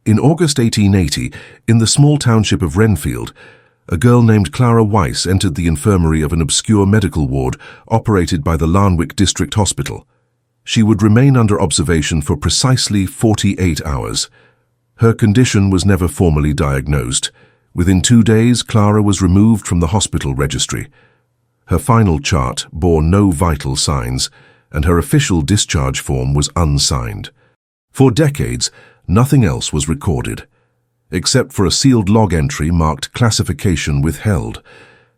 In August 1880, in the small township of Renfield, a girl named Clara Weiss entered the infirmary of an obscure medical ward operated by the Larnwick District Hospital. She would remain under observation for precisely 48 hours. Her condition was never formally diagnosed. Within 2 days, Clara was removed from the hospital registry. Her final chart bore no vital signs, and her official discharge form was unsigned. For decades, nothing else was recorded, except for a sealed log entry marked Classification Withheld.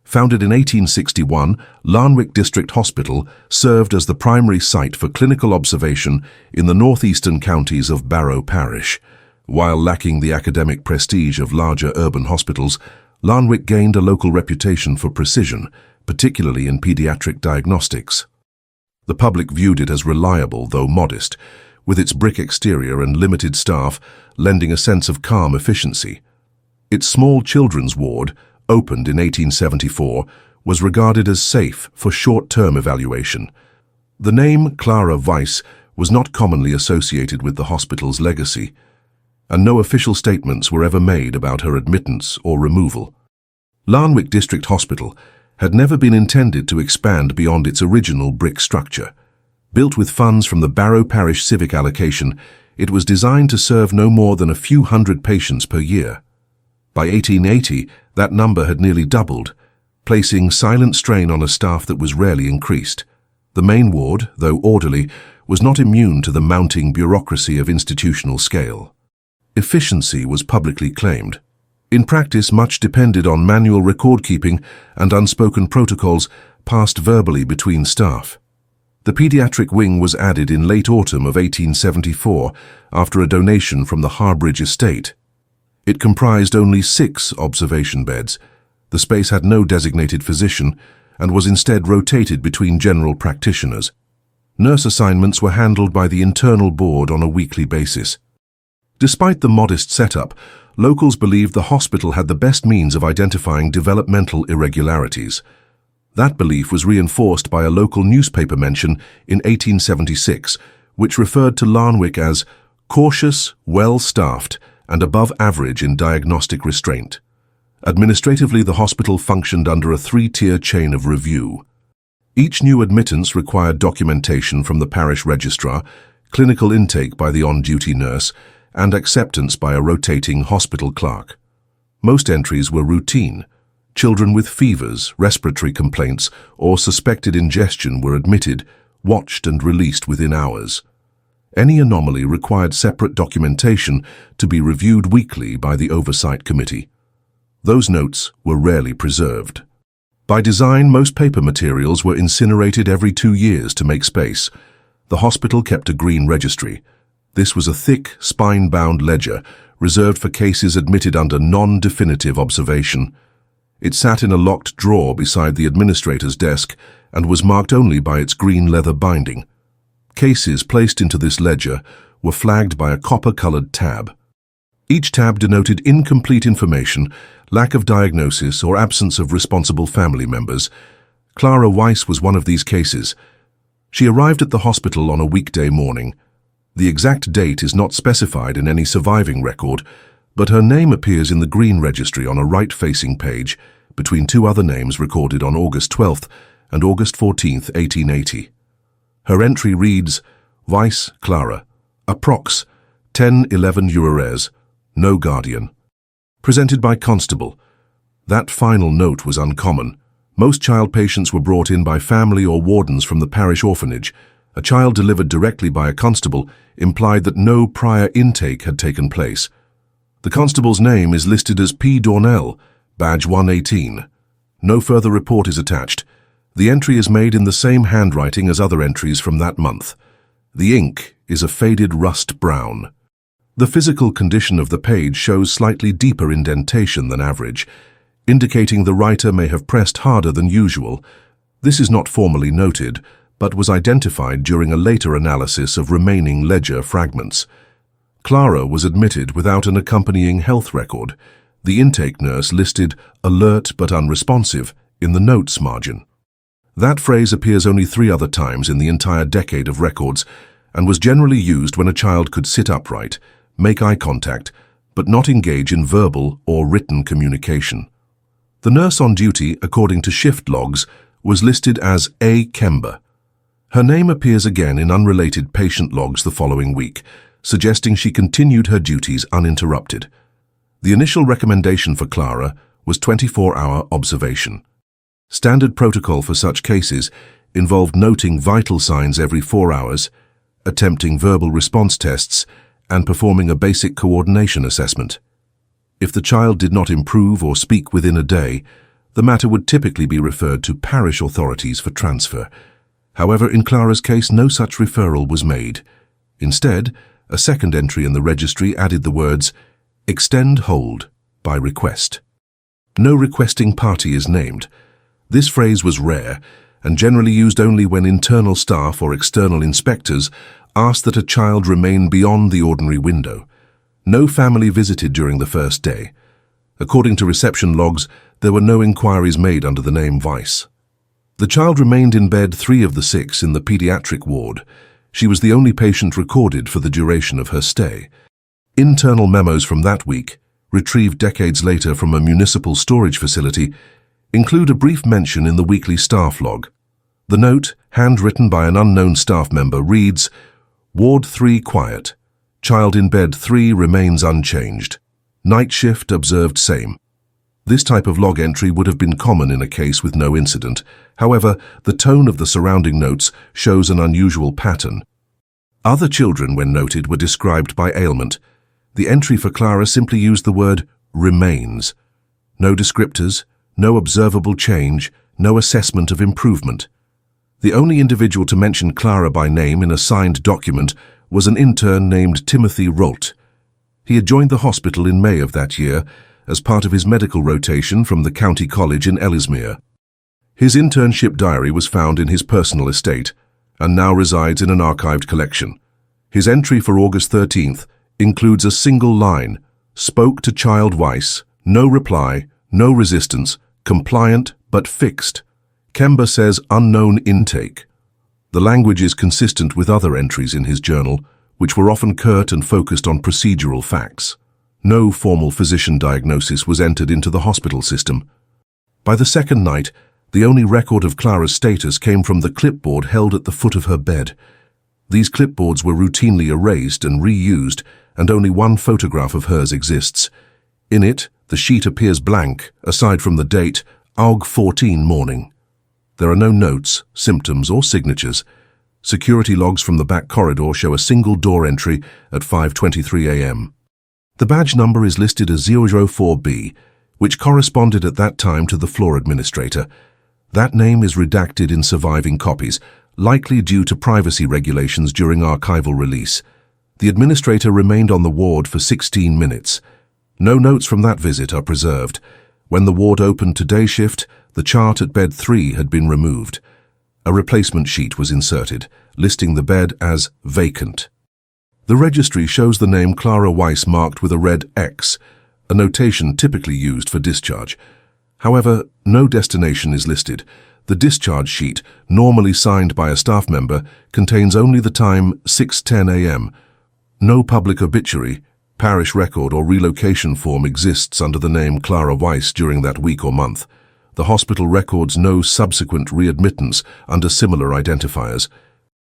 Founded in 1861, Larnwick District Hospital served as the primary site for clinical observation in the northeastern counties of Barrow Parish. While lacking the academic prestige of larger urban hospitals, Larnwick gained a local reputation for precision, particularly in pediatric diagnostics. The public viewed it as reliable, though modest, with its brick exterior and limited staff lending a sense of calm efficiency. Its small children's ward, opened in 1874, was regarded as safe for short-term evaluation. The name Clara Weiss was not commonly associated with the hospital's legacy, and no official statements were ever made about her admittance or removal. Larnwick District Hospital had never been intended to expand beyond its original brick structure. Built with funds from the Barrow Parish civic allocation, it was designed to serve no more than a few hundred patients per year. By 1880, that number had nearly doubled, placing silent strain on a staff that was rarely increased. The main ward, though orderly, was not immune to the mounting bureaucracy of institutional scale. Efficiency was publicly claimed. In practice, much depended on manual record-keeping and unspoken protocols passed verbally between staff. The pediatric wing was added in late autumn of 1874 after a donation from the Harbridge estate. It comprised only 6 observation beds. The space had no designated physician and was instead rotated between general practitioners. Nurse assignments were handled by the internal board on a weekly basis. Despite the modest setup, locals believed the hospital had the best means of identifying developmental irregularities. That belief was reinforced by a local newspaper mention in 1876, which referred to Larnwick as cautious, well-staffed, and above average in diagnostic restraint. Administratively, the hospital functioned under a 3-tier chain of review. Each new admittance required documentation from the parish registrar, clinical intake by the on-duty nurse, and acceptance by a rotating hospital clerk. Most entries were routine. Children with fevers, respiratory complaints, or suspected ingestion were admitted, watched and released within hours. Any anomaly required separate documentation to be reviewed weekly by the Oversight Committee. Those notes were rarely preserved. By design, most paper materials were incinerated every 2 years to make space. The hospital kept a green registry. This was a thick, spine-bound ledger reserved for cases admitted under non-definitive observation. It sat in a locked drawer beside the administrator's desk and was marked only by its green leather binding. Cases placed into this ledger were flagged by a copper-colored tab. Each tab denoted incomplete information, lack of diagnosis, or absence of responsible family members. Clara Weiss was one of these cases. She arrived at the hospital on a weekday morning. The exact date is not specified in any surviving record, but her name appears in the green registry on a right-facing page, between 2 other names recorded on August 12th and August 14th, 1880. Her entry reads, Weiss, Clara, approx. 10:11 Eures, no guardian. Presented by constable. That final note was uncommon. Most child patients were brought in by family or wardens from the parish orphanage. A child delivered directly by a constable implied that no prior intake had taken place. The constable's name is listed as P. Dornell, badge 118. No further report is attached. The entry is made in the same handwriting as other entries from that month. The ink is a faded rust brown. The physical condition of the page shows slightly deeper indentation than average, indicating the writer may have pressed harder than usual. This is not formally noted, but was identified during a later analysis of remaining ledger fragments. Clara was admitted without an accompanying health record. The intake nurse listed alert but unresponsive in the notes margin. That phrase appears only 3 other times in the entire decade of records and was generally used when a child could sit upright, make eye contact, but not engage in verbal or written communication. The nurse on duty, according to shift logs, was listed as A. Kemba. Her name appears again in unrelated patient logs the following week, suggesting she continued her duties uninterrupted. The initial recommendation for Clara was 24-hour observation. Standard protocol for such cases involved noting vital signs every 4 hours, attempting verbal response tests, and performing a basic coordination assessment. If the child did not improve or speak within a day, the matter would typically be referred to parish authorities for transfer. However, in Clara's case, no such referral was made. Instead, a second entry in the registry added the words, "Extend hold by request." No requesting party is named. This phrase was rare and generally used only when internal staff or external inspectors asked that a child remain beyond the ordinary window. No family visited during the first day. According to reception logs, there were no inquiries made under the name Weiss. The child remained in bed 3 of the 6 in the pediatric ward. She was the only patient recorded for the duration of her stay. Internal memos from that week, retrieved decades later from a municipal storage facility, include a brief mention in the weekly staff log. The note, handwritten by an unknown staff member, reads, "Ward 3 quiet. Child in bed 3 remains unchanged. Night shift observed same." This type of log entry would have been common in a case with no incident. However, the tone of the surrounding notes shows an unusual pattern. Other children, when noted, were described by ailment. The entry for Clara simply used the word remains. No descriptors, no observable change, no assessment of improvement. The only individual to mention Clara by name in a signed document was an intern named Timothy Rolt. He had joined the hospital in May of that year as part of his medical rotation from the county college in Ellesmere. His internship diary was found in his personal estate and now resides in an archived collection. His entry for August 13th includes a single line, "Spoke to child Weiss, no reply, no resistance, compliant but fixed. Kemba says unknown intake." The language is consistent with other entries in his journal, which were often curt and focused on procedural facts. No formal physician diagnosis was entered into the hospital system. By the second night, the only record of Clara's status came from the clipboard held at the foot of her bed. These clipboards were routinely erased and reused, and only one photograph of hers exists. In it, the sheet appears blank, aside from the date, Aug 14 morning. There are no notes, symptoms, or signatures. Security logs from the back corridor show a single door entry at 5:23 a.m. The badge number is listed as 004B, which corresponded at that time to the floor administrator. That name is redacted in surviving copies, likely due to privacy regulations during archival release. The administrator remained on the ward for 16 minutes. No notes from that visit are preserved. When the ward opened to day shift, the chart at bed 3 had been removed. A replacement sheet was inserted, listing the bed as vacant. The registry shows the name Clara Weiss marked with a red X, a notation typically used for discharge. However, no destination is listed. The discharge sheet, normally signed by a staff member, contains only the time 6:10 a.m. No public obituary, parish record or relocation form exists under the name Clara Weiss during that week or month. The hospital records no subsequent readmittance under similar identifiers.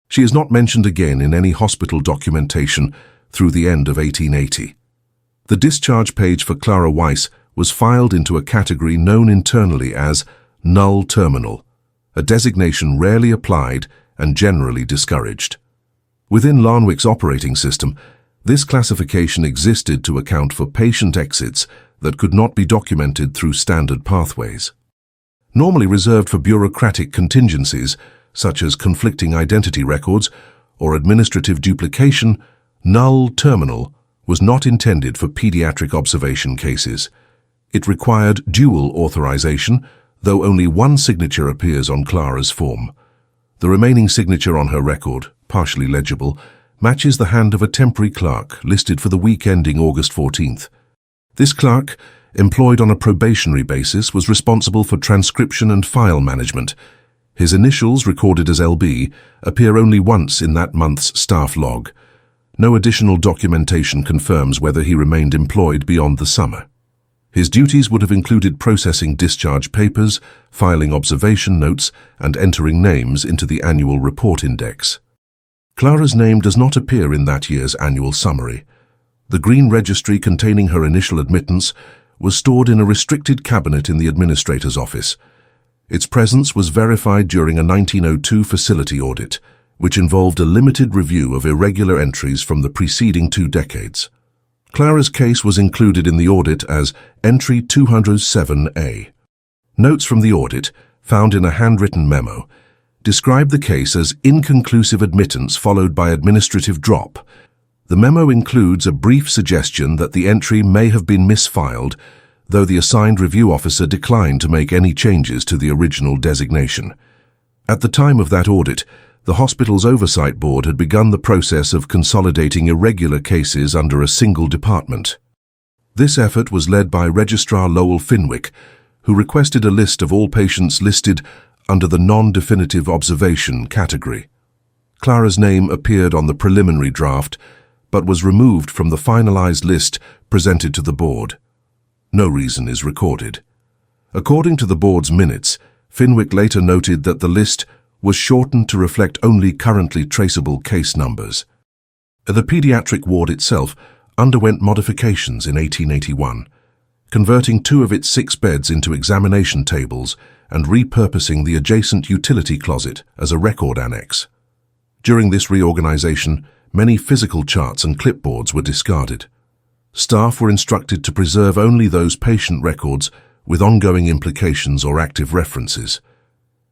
She is not mentioned again in any hospital documentation through the end of 1880. The discharge page for Clara Weiss was filed into a category known internally as null terminal, a designation rarely applied and generally discouraged. Within Larnwick's operating system, this classification existed to account for patient exits that could not be documented through standard pathways. Normally reserved for bureaucratic contingencies, such as conflicting identity records or administrative duplication, null terminal was not intended for pediatric observation cases. It required dual authorization, though only one signature appears on Clara's form. The remaining signature on her record, partially legible, matches the hand of a temporary clerk listed for the week ending August 14th. This clerk, employed on a probationary basis, was responsible for transcription and file management. His initials, recorded as LB, appear only once in that month's staff log. No additional documentation confirms whether he remained employed beyond the summer. His duties would have included processing discharge papers, filing observation notes, and entering names into the annual report index. Clara's name does not appear in that year's annual summary. The green registry containing her initial admittance was stored in a restricted cabinet in the administrator's office. Its presence was verified during a 1902 facility audit, which involved a limited review of irregular entries from the preceding 2 decades. Clara's case was included in the audit as Entry 207A. Notes from the audit, found in a handwritten memo, described the case as inconclusive admittance followed by administrative drop. The memo includes a brief suggestion that the entry may have been misfiled, though the assigned review officer declined to make any changes to the original designation. At the time of that audit, the hospital's oversight board had begun the process of consolidating irregular cases under a single department. This effort was led by Registrar Lowell Finwick, who requested a list of all patients listed under the non-definitive observation category. Clara's name appeared on the preliminary draft, but was removed from the finalized list presented to the board. No reason is recorded. According to the board's minutes, Finwick later noted that the list was shortened to reflect only currently traceable case numbers. The pediatric ward itself underwent modifications in 1881, converting 2 of its 6 beds into examination tables and repurposing the adjacent utility closet as a record annex. During this reorganization, many physical charts and clipboards were discarded. Staff were instructed to preserve only those patient records with ongoing implications or active references.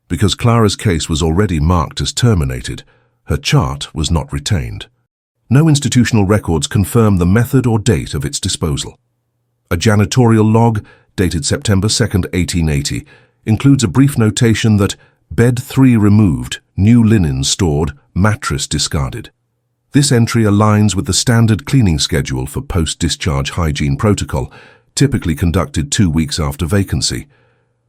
Because Clara's case was already marked as terminated, her chart was not retained. No institutional records confirm the method or date of its disposal. A janitorial log, dated September 2, 1880, includes a brief notation that bed 3 removed, new linen stored, mattress discarded. This entry aligns with the standard cleaning schedule for post-discharge hygiene protocol, typically conducted 2 weeks after vacancy.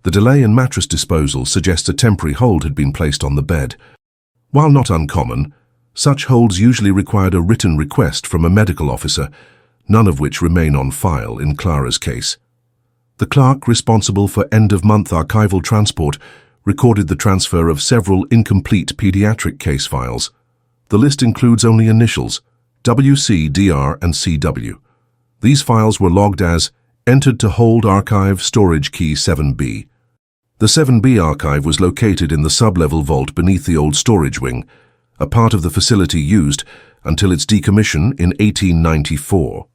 The delay in mattress disposal suggests a temporary hold had been placed on the bed. While not uncommon, such holds usually required a written request from a medical officer, none of which remain on file in Clara's case. The clerk responsible for end-of-month archival transport recorded the transfer of several incomplete pediatric case files. The list includes only initials, WC, DR, and CW. These files were logged as entered to hold archive storage key 7B. The 7B archive was located in the sub-level vault beneath the old storage wing, a part of the facility used until its decommission in 1894.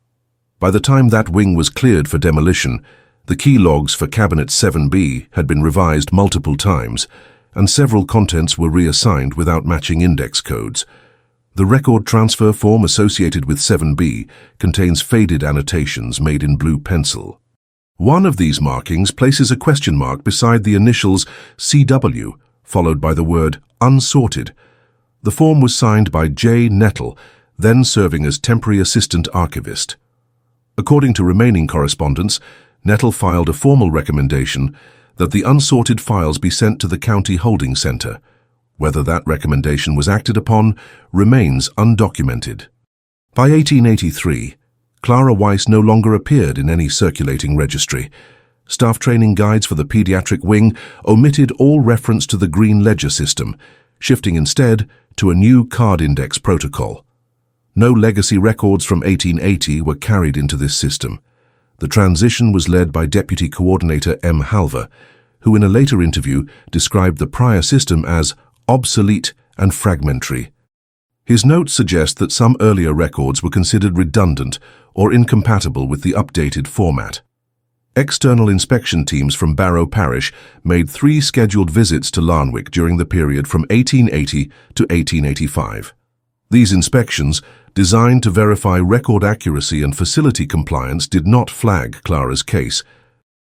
By the time that wing was cleared for demolition, the key logs for cabinet 7B had been revised multiple times, and several contents were reassigned without matching index codes. The record transfer form associated with 7B contains faded annotations made in blue pencil. One of these markings places a question mark beside the initials CW, followed by the word unsorted. The form was signed by J. Nettle, then serving as temporary assistant archivist. According to remaining correspondence, Nettle filed a formal recommendation that the unsorted files be sent to the County Holding Center. Whether that recommendation was acted upon remains undocumented. By 1883, Clara Weiss no longer appeared in any circulating registry. Staff training guides for the pediatric wing omitted all reference to the green ledger system, shifting instead to a new card index protocol. No legacy records from 1880 were carried into this system. The transition was led by Deputy Coordinator M. Halver, who in a later interview described the prior system as obsolete and fragmentary. His notes suggest that some earlier records were considered redundant or incompatible with the updated format. External inspection teams from Barrow Parish made 3 scheduled visits to Larnwick during the period from 1880 to 1885. These inspections, designed to verify record accuracy and facility compliance, did not flag Clara's case.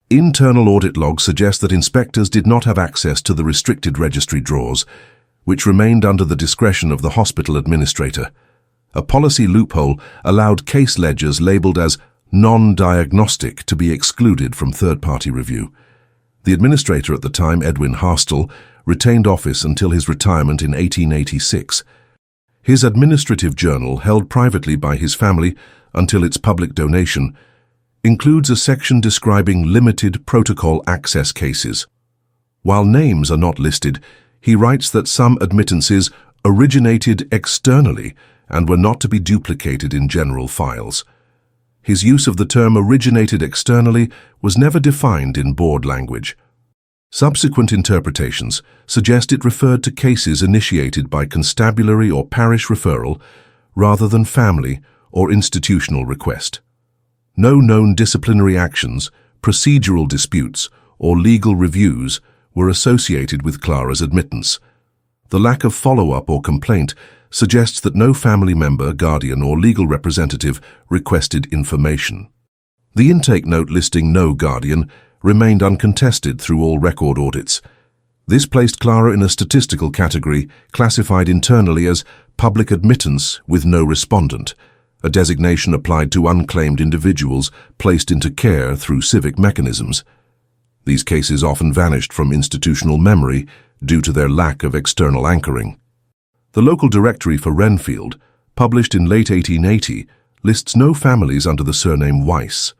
Internal audit logs suggest that inspectors did not have access to the restricted registry drawers, which remained under the discretion of the hospital administrator. A policy loophole allowed case ledgers labeled as non-diagnostic to be excluded from third-party review. The administrator at the time, Edwin Harstel, retained office until his retirement in 1886. His administrative journal, held privately by his family until its public donation, includes a section describing limited protocol access cases. While names are not listed, he writes that some admittances originated externally and were not to be duplicated in general files. His use of the term originated externally was never defined in board language. Subsequent interpretations suggest it referred to cases initiated by constabulary or parish referral rather than family or institutional request. No known disciplinary actions, procedural disputes, or legal reviews were associated with Clara's admittance. The lack of follow-up or complaint suggests that no family member, guardian, or legal representative requested information. The intake note listing no guardian remained uncontested through all record audits. This placed Clara in a statistical category classified internally as public admittance with no respondent, a designation applied to unclaimed individuals placed into care through civic mechanisms. These cases often vanished from institutional memory due to their lack of external anchoring. The local directory for Renfield, published in late 1880, lists no families under the surname Weiss.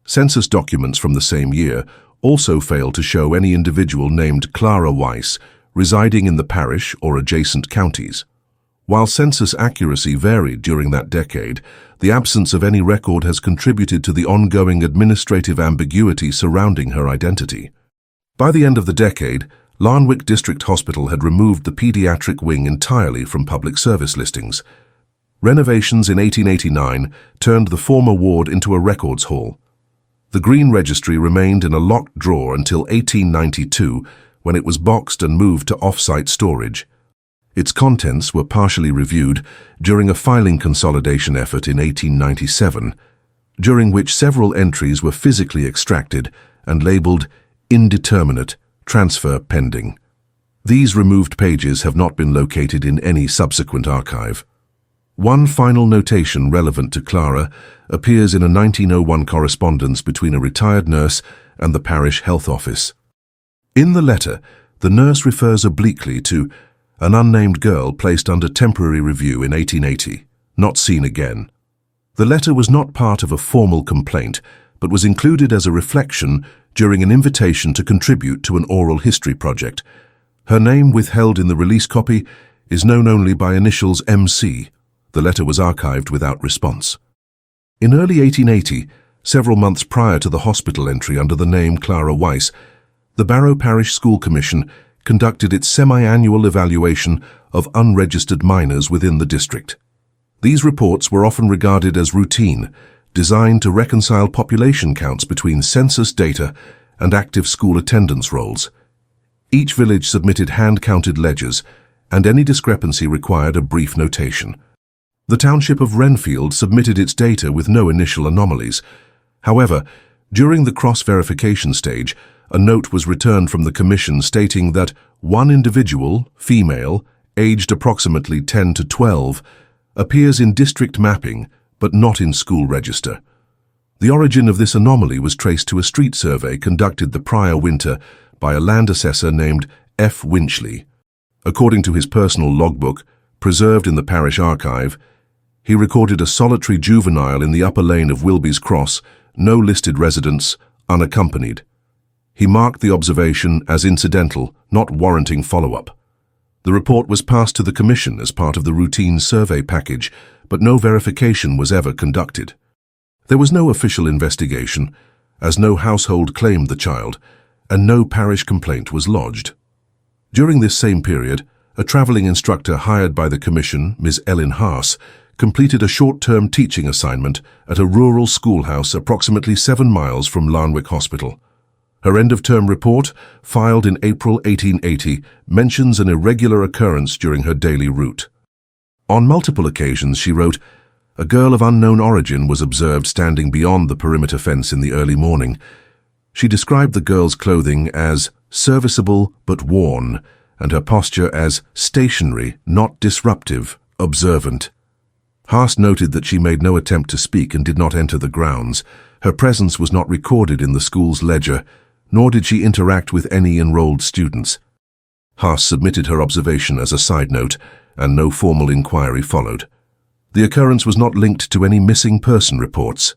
Census documents from the same year also fail to show any individual named Clara Weiss residing in the parish or adjacent counties. While census accuracy varied during that decade, the absence of any record has contributed to the ongoing administrative ambiguity surrounding her identity. By the end of the decade, Larnwick District Hospital had removed the pediatric wing entirely from public service listings. Renovations in 1889 turned the former ward into a records hall. The Green Registry remained in a locked drawer until 1892, when it was boxed and moved to off-site storage. Its contents were partially reviewed during a filing consolidation effort in 1897, during which several entries were physically extracted and labeled indeterminate, transfer pending. These removed pages have not been located in any subsequent archive. One final notation relevant to Clara appears in a 1901 correspondence between a retired nurse and the parish health office. In the letter, the nurse refers obliquely to an unnamed girl placed under temporary review in 1880, not seen again. The letter was not part of a formal complaint, but was included as a reflection during an invitation to contribute to an oral history project. Her name, withheld in the release copy, is known only by initials MC. The letter was archived without response. In early 1880, several months prior to the hospital entry under the name Clara Weiss, the Barrow Parish School Commission conducted its semi-annual evaluation of unregistered minors within the district. These reports were often regarded as routine, designed to reconcile population counts between census data and active school attendance rolls. Each village submitted hand-counted ledgers, and any discrepancy required a brief notation. The township of Renfield submitted its data with no initial anomalies. However, during the cross-verification stage, a note was returned from the commission stating that one individual, female, aged approximately 10 to 12, appears in district mapping but not in school register. The origin of this anomaly was traced to a street survey conducted the prior winter by a land assessor named F. Winchley. According to his personal logbook, preserved in the parish archive, he recorded a solitary juvenile in the upper lane of Wilby's Cross, no listed residents, unaccompanied. He marked the observation as incidental, not warranting follow-up. The report was passed to the commission as part of the routine survey package, but no verification was ever conducted. There was no official investigation, as no household claimed the child, and no parish complaint was lodged. During this same period, a travelling instructor hired by the commission, Ms. Ellen Haas, completed a short-term teaching assignment at a rural schoolhouse approximately 7 miles from Larnwick Hospital. Her end-of-term report, filed in April 1880, mentions an irregular occurrence during her daily route. On multiple occasions, she wrote, "A girl of unknown origin was observed standing beyond the perimeter fence in the early morning. She described the girl's clothing as serviceable but worn, and her posture as stationary, not disruptive, observant." Haas noted that she made no attempt to speak and did not enter the grounds. Her presence was not recorded in the school's ledger, nor did she interact with any enrolled students. Haas submitted her observation as a side note, and no formal inquiry followed. The occurrence was not linked to any missing person reports.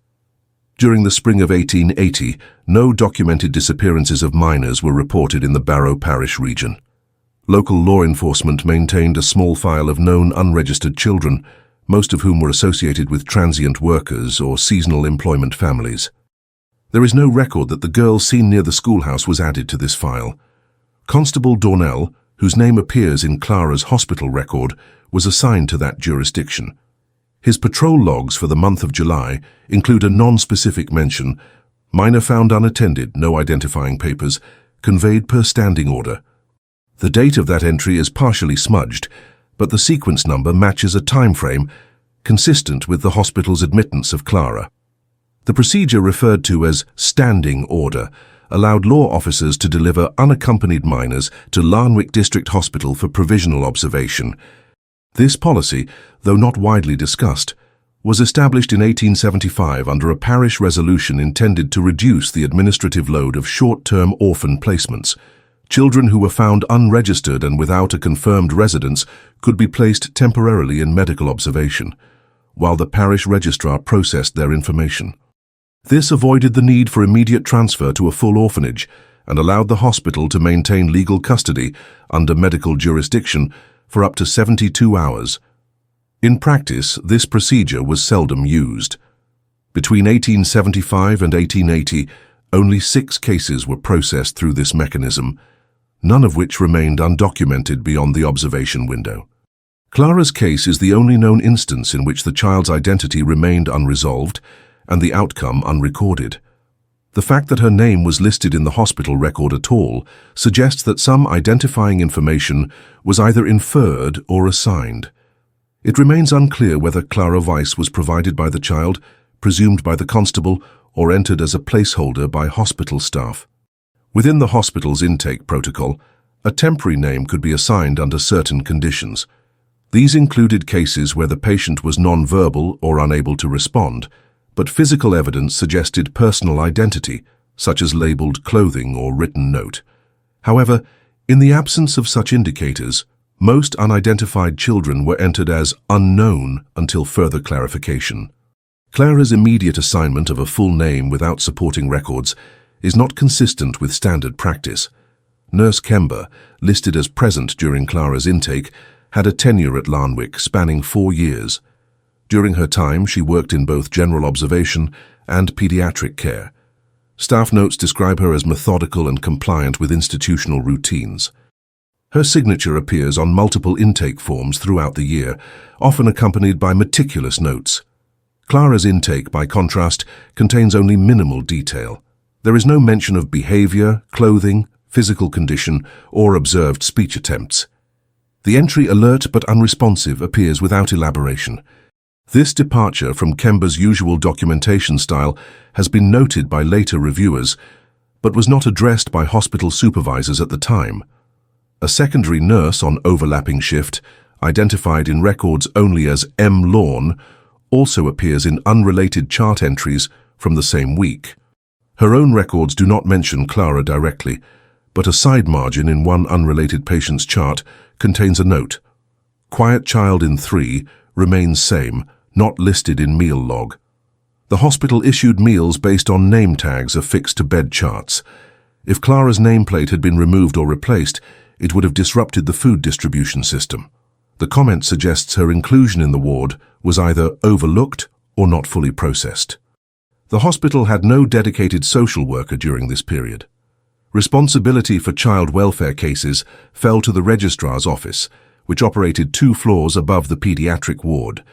During the spring of 1880, no documented disappearances of minors were reported in the Barrow Parish region. Local law enforcement maintained a small file of known unregistered children, most of whom were associated with transient workers or seasonal employment families. There is no record that the girl seen near the schoolhouse was added to this file. Constable Dornell, whose name appears in Clara's hospital record, was assigned to that jurisdiction. His patrol logs for the month of July include a non-specific mention, minor found unattended, no identifying papers, conveyed per standing order. The date of that entry is partially smudged, but the sequence number matches a time frame consistent with the hospital's admittance of Clara. The procedure referred to as standing order allowed law officers to deliver unaccompanied minors to Larnwick District Hospital for provisional observation. This policy, though not widely discussed, was established in 1875 under a parish resolution intended to reduce the administrative load of short-term orphan placements. Children who were found unregistered and without a confirmed residence could be placed temporarily in medical observation, while the parish registrar processed their information. This avoided the need for immediate transfer to a full orphanage and allowed the hospital to maintain legal custody under medical jurisdiction for up to 72 hours. In practice, this procedure was seldom used. Between 1875 and 1880, only 6 cases were processed through this mechanism, none of which remained undocumented beyond the observation window. Clara's case is the only known instance in which the child's identity remained unresolved and the outcome unrecorded. The fact that her name was listed in the hospital record at all suggests that some identifying information was either inferred or assigned. It remains unclear whether Clara Weiss was provided by the child, presumed by the constable, or entered as a placeholder by hospital staff. Within the hospital's intake protocol, a temporary name could be assigned under certain conditions. These included cases where the patient was non-verbal or unable to respond, but physical evidence suggested personal identity, such as labeled clothing or written note. However, in the absence of such indicators, most unidentified children were entered as unknown until further clarification. Clara's immediate assignment of a full name without supporting records is not consistent with standard practice. Nurse Kember, listed as present during Clara's intake, had a tenure at Larnwick spanning 4 years. During her time, she worked in both general observation and pediatric care. Staff notes describe her as methodical and compliant with institutional routines. Her signature appears on multiple intake forms throughout the year, often accompanied by meticulous notes. Clara's intake, by contrast, contains only minimal detail. There is no mention of behavior, clothing, physical condition, or observed speech attempts. The entry alert but unresponsive appears without elaboration. This departure from Kember's usual documentation style has been noted by later reviewers, but was not addressed by hospital supervisors at the time. A secondary nurse on overlapping shift, identified in records only as M. Lawn, also appears in unrelated chart entries from the same week. Her own records do not mention Clara directly, but a side margin in one unrelated patient's chart contains a note. Quiet child in 3, remains same, not listed in meal log. The hospital issued meals based on name tags affixed to bed charts. If Clara's nameplate had been removed or replaced, it would have disrupted the food distribution system. The comment suggests her inclusion in the ward was either overlooked or not fully processed. The hospital had no dedicated social worker during this period. Responsibility for child welfare cases fell to the registrar's office, which operated 2 floors above the pediatric ward.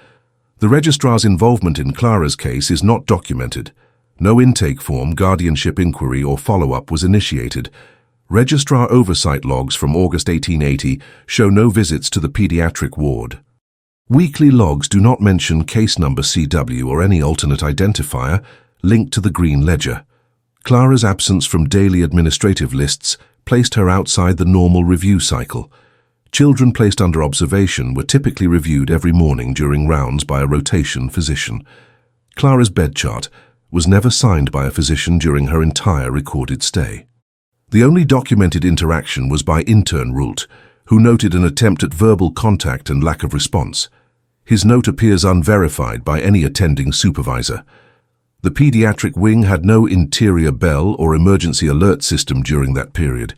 The registrar's involvement in Clara's case is not documented. No intake form, guardianship inquiry, or follow-up was initiated. Registrar oversight logs from August 1880 show no visits to the pediatric ward. Weekly logs do not mention case number CW or any alternate identifier linked to the green ledger. Clara's absence from daily administrative lists placed her outside the normal review cycle. Children placed under observation were typically reviewed every morning during rounds by a rotation physician. Clara's bed chart was never signed by a physician during her entire recorded stay. The only documented interaction was by intern Rult, who noted an attempt at verbal contact and lack of response. His note appears unverified by any attending supervisor. The pediatric wing had no interior bell or emergency alert system during that period.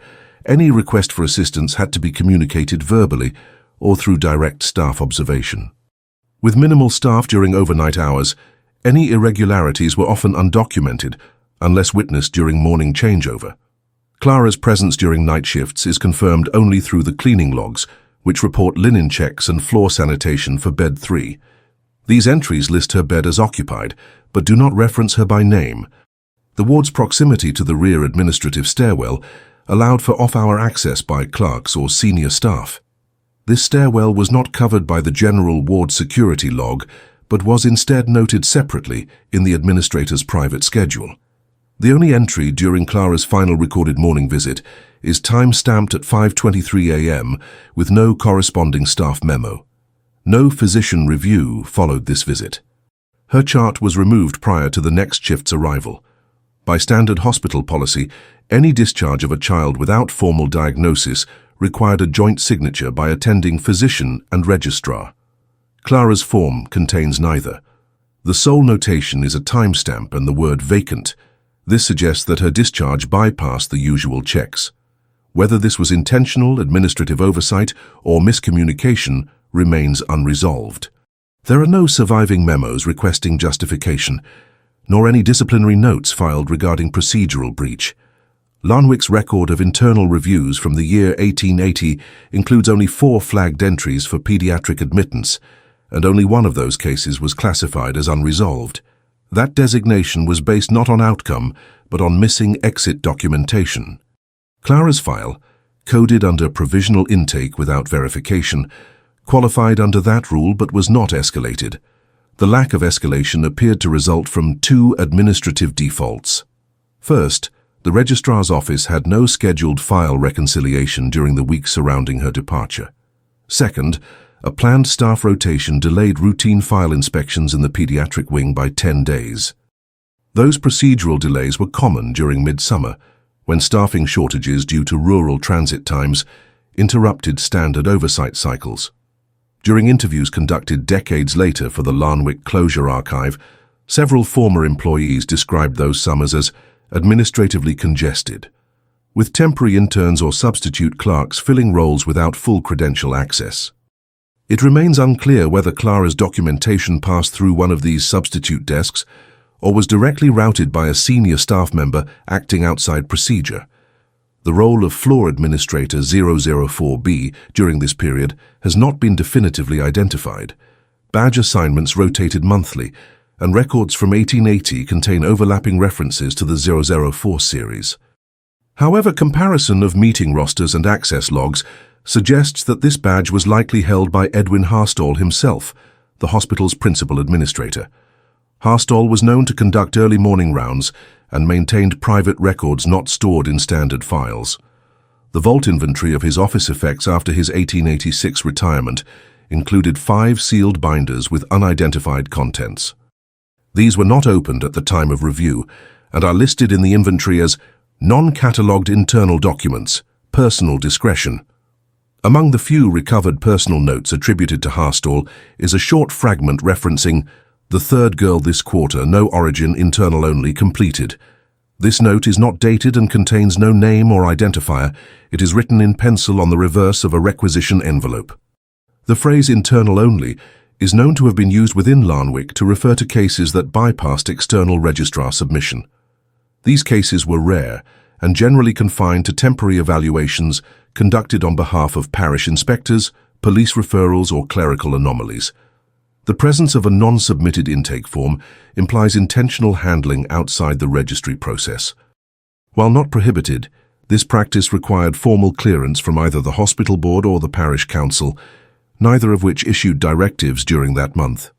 Any request for assistance had to be communicated verbally or through direct staff observation. With minimal staff during overnight hours, any irregularities were often undocumented unless witnessed during morning changeover. Clara's presence during night shifts is confirmed only through the cleaning logs, which report linen checks and floor sanitation for bed 3. These entries list her bed as occupied, but do not reference her by name. The ward's proximity to the rear administrative stairwell allowed for off-hour access by clerks or senior staff. This stairwell was not covered by the general ward security log, but was instead noted separately in the administrator's private schedule. The only entry during Clara's final recorded morning visit is time-stamped at 5:23 a.m. with no corresponding staff memo. No physician review followed this visit. Her chart was removed prior to the next shift's arrival. By standard hospital policy, any discharge of a child without formal diagnosis required a joint signature by attending physician and registrar. Clara's form contains neither. The sole notation is a timestamp and the word vacant. This suggests that her discharge bypassed the usual checks. Whether this was intentional administrative oversight or miscommunication remains unresolved. There are no surviving memos requesting justification, nor any disciplinary notes filed regarding procedural breach. Larnwick's record of internal reviews from the year 1880 includes only 4 flagged entries for pediatric admittance, and only one of those cases was classified as unresolved. That designation was based not on outcome, but on missing exit documentation. Clara's file, coded under provisional intake without verification, qualified under that rule but was not escalated. The lack of escalation appeared to result from 2 administrative defaults. First, the registrar's office had no scheduled file reconciliation during the week surrounding her departure. Second, a planned staff rotation delayed routine file inspections in the pediatric wing by 10 days. Those procedural delays were common during midsummer, when staffing shortages due to rural transit times interrupted standard oversight cycles. During interviews conducted decades later for the Larnwick Closure Archive, several former employees described those summers as administratively congested, with temporary interns or substitute clerks filling roles without full credential access. It remains unclear whether Clara's documentation passed through one of these substitute desks or was directly routed by a senior staff member acting outside procedure. The role of floor administrator 004B during this period has not been definitively identified. Badge assignments rotated monthly, and records from 1880 contain overlapping references to the 004 series. However, comparison of meeting rosters and access logs suggests that this badge was likely held by Edwin Harstall himself, the hospital's principal administrator. Harstall was known to conduct early morning rounds and maintained private records not stored in standard files. The vault inventory of his office effects after his 1886 retirement included 5 sealed binders with unidentified contents. These were not opened at the time of review and are listed in the inventory as non-catalogued internal documents, personal discretion. Among the few recovered personal notes attributed to Harstall is a short fragment referencing "The third girl this quarter, no origin, internal only, completed." This note is not dated and contains no name or identifier. It is written in pencil on the reverse of a requisition envelope. The phrase "internal only" is known to have been used within Larnwick to refer to cases that bypassed external registrar submission. These cases were rare and generally confined to temporary evaluations conducted on behalf of parish inspectors, police referrals, or clerical anomalies. The presence of a non-submitted intake form implies intentional handling outside the registry process. While not prohibited, this practice required formal clearance from either the hospital board or the parish council, neither of which issued directives during that month.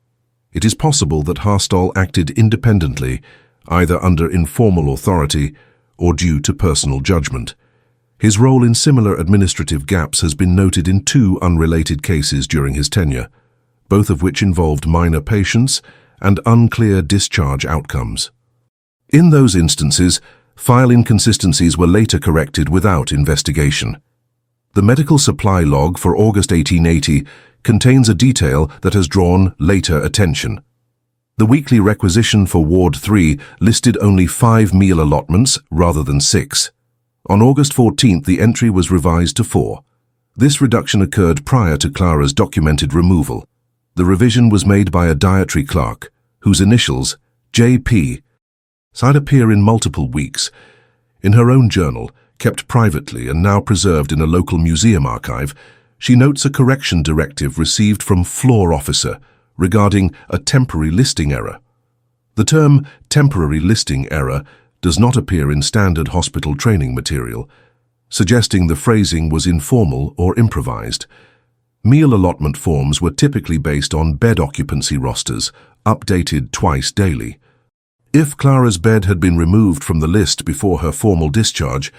It is possible that Harstall acted independently, either under informal authority or due to personal judgment. His role in similar administrative gaps has been noted in 2 unrelated cases during his tenure, both of which involved minor patients and unclear discharge outcomes. In those instances, file inconsistencies were later corrected without investigation. The medical supply log for August 1880 contains a detail that has drawn later attention. The weekly requisition for Ward 3 listed only 5 meal allotments rather than 6. On August 14th, the entry was revised to 4. This reduction occurred prior to Clara's documented removal. The revision was made by a dietary clerk, whose initials, J.P., might appear in multiple weeks. In her own journal, kept privately and now preserved in a local museum archive, she notes a correction directive received from floor officer regarding a temporary listing error. The term temporary listing error does not appear in standard hospital training material, suggesting the phrasing was informal or improvised. Meal allotment forms were typically based on bed occupancy rosters, updated twice daily. If Clara's bed had been removed from the list before her formal discharge,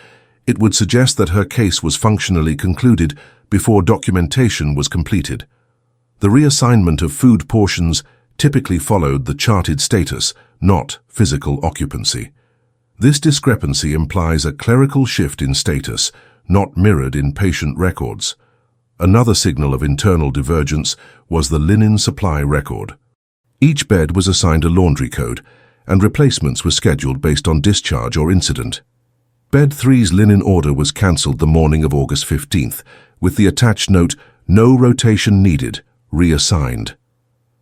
it would suggest that her case was functionally concluded before documentation was completed. The reassignment of food portions typically followed the charted status, not physical occupancy. This discrepancy implies a clerical shift in status, not mirrored in patient records. Another signal of internal divergence was the linen supply record. Each bed was assigned a laundry code, and replacements were scheduled based on discharge or incident. Bed 3's linen order was cancelled the morning of August 15th, with the attached note, "No rotation needed, reassigned."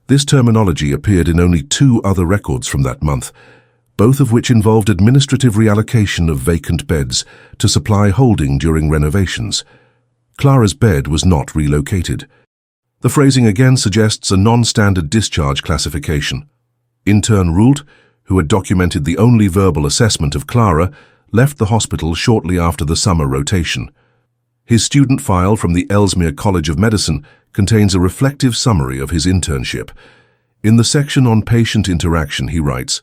This terminology appeared in only 2 other records from that month, both of which involved administrative reallocation of vacant beds to supply holding during renovations. Clara's bed was not relocated. The phrasing again suggests a non-standard discharge classification. Intern Roult, who had documented the only verbal assessment of Clara, left the hospital shortly after the summer rotation. His student file from the Ellesmere College of Medicine contains a reflective summary of his internship. In the section on patient interaction, he writes,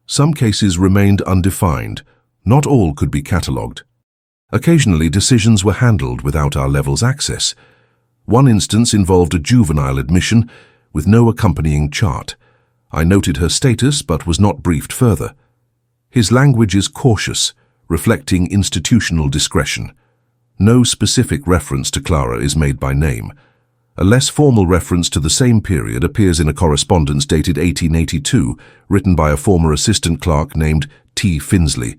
"Some cases remained undefined. Not all could be catalogued. Occasionally, decisions were handled without our level's access. One instance involved a juvenile admission with no accompanying chart. I noted her status but was not briefed further." His language is cautious, reflecting institutional discretion. No specific reference to Clara is made by name. A less formal reference to the same period appears in a correspondence dated 1882, written by a former assistant clerk named T. Finsley.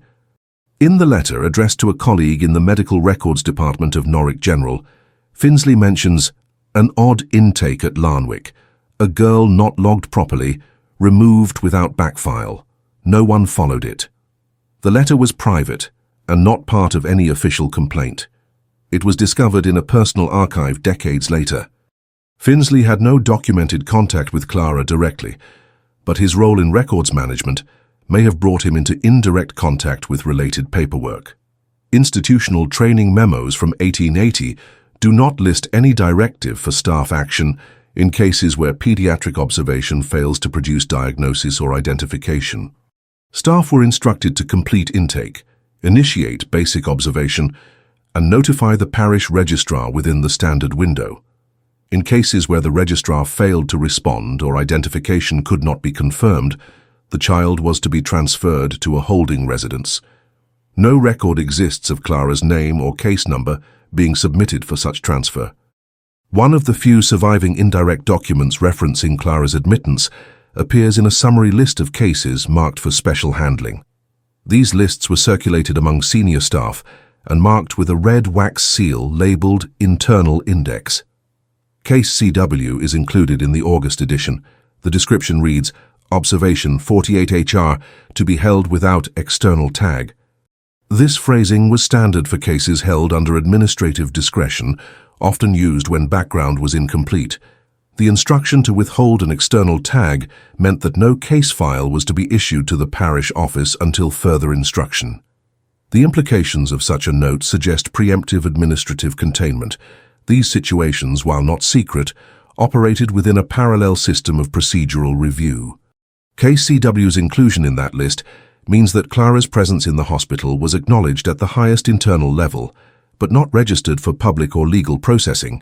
In the letter addressed to a colleague in the Medical Records Department of Norwich General, Finsley mentions an odd intake at Larnwick, a girl not logged properly, removed without backfile. No one followed it. The letter was private and not part of any official complaint. It was discovered in a personal archive decades later. Finsley had no documented contact with Clara directly, but his role in records management may have brought him into indirect contact with related paperwork. Institutional training memos from 1880 do not list any directive for staff action in cases where pediatric observation fails to produce diagnosis or identification. Staff were instructed to complete intake, initiate basic observation, and notify the parish registrar within the standard window. In cases where the registrar failed to respond or identification could not be confirmed, the child was to be transferred to a holding residence. No record exists of Clara's name or case number being submitted for such transfer. One of the few surviving indirect documents referencing Clara's admittance appears in a summary list of cases marked for special handling. These lists were circulated among senior staff and marked with a red wax seal labeled Internal Index. Case CW is included in the August edition. The description reads, Observation 48HR to be held without external tag. This phrasing was standard for cases held under administrative discretion, often used when background was incomplete. The instruction to withhold an external tag meant that no case file was to be issued to the parish office until further instruction. The implications of such a note suggest preemptive administrative containment. These situations, while not secret, operated within a parallel system of procedural review. KCW's inclusion in that list means that Clara's presence in the hospital was acknowledged at the highest internal level, but not registered for public or legal processing.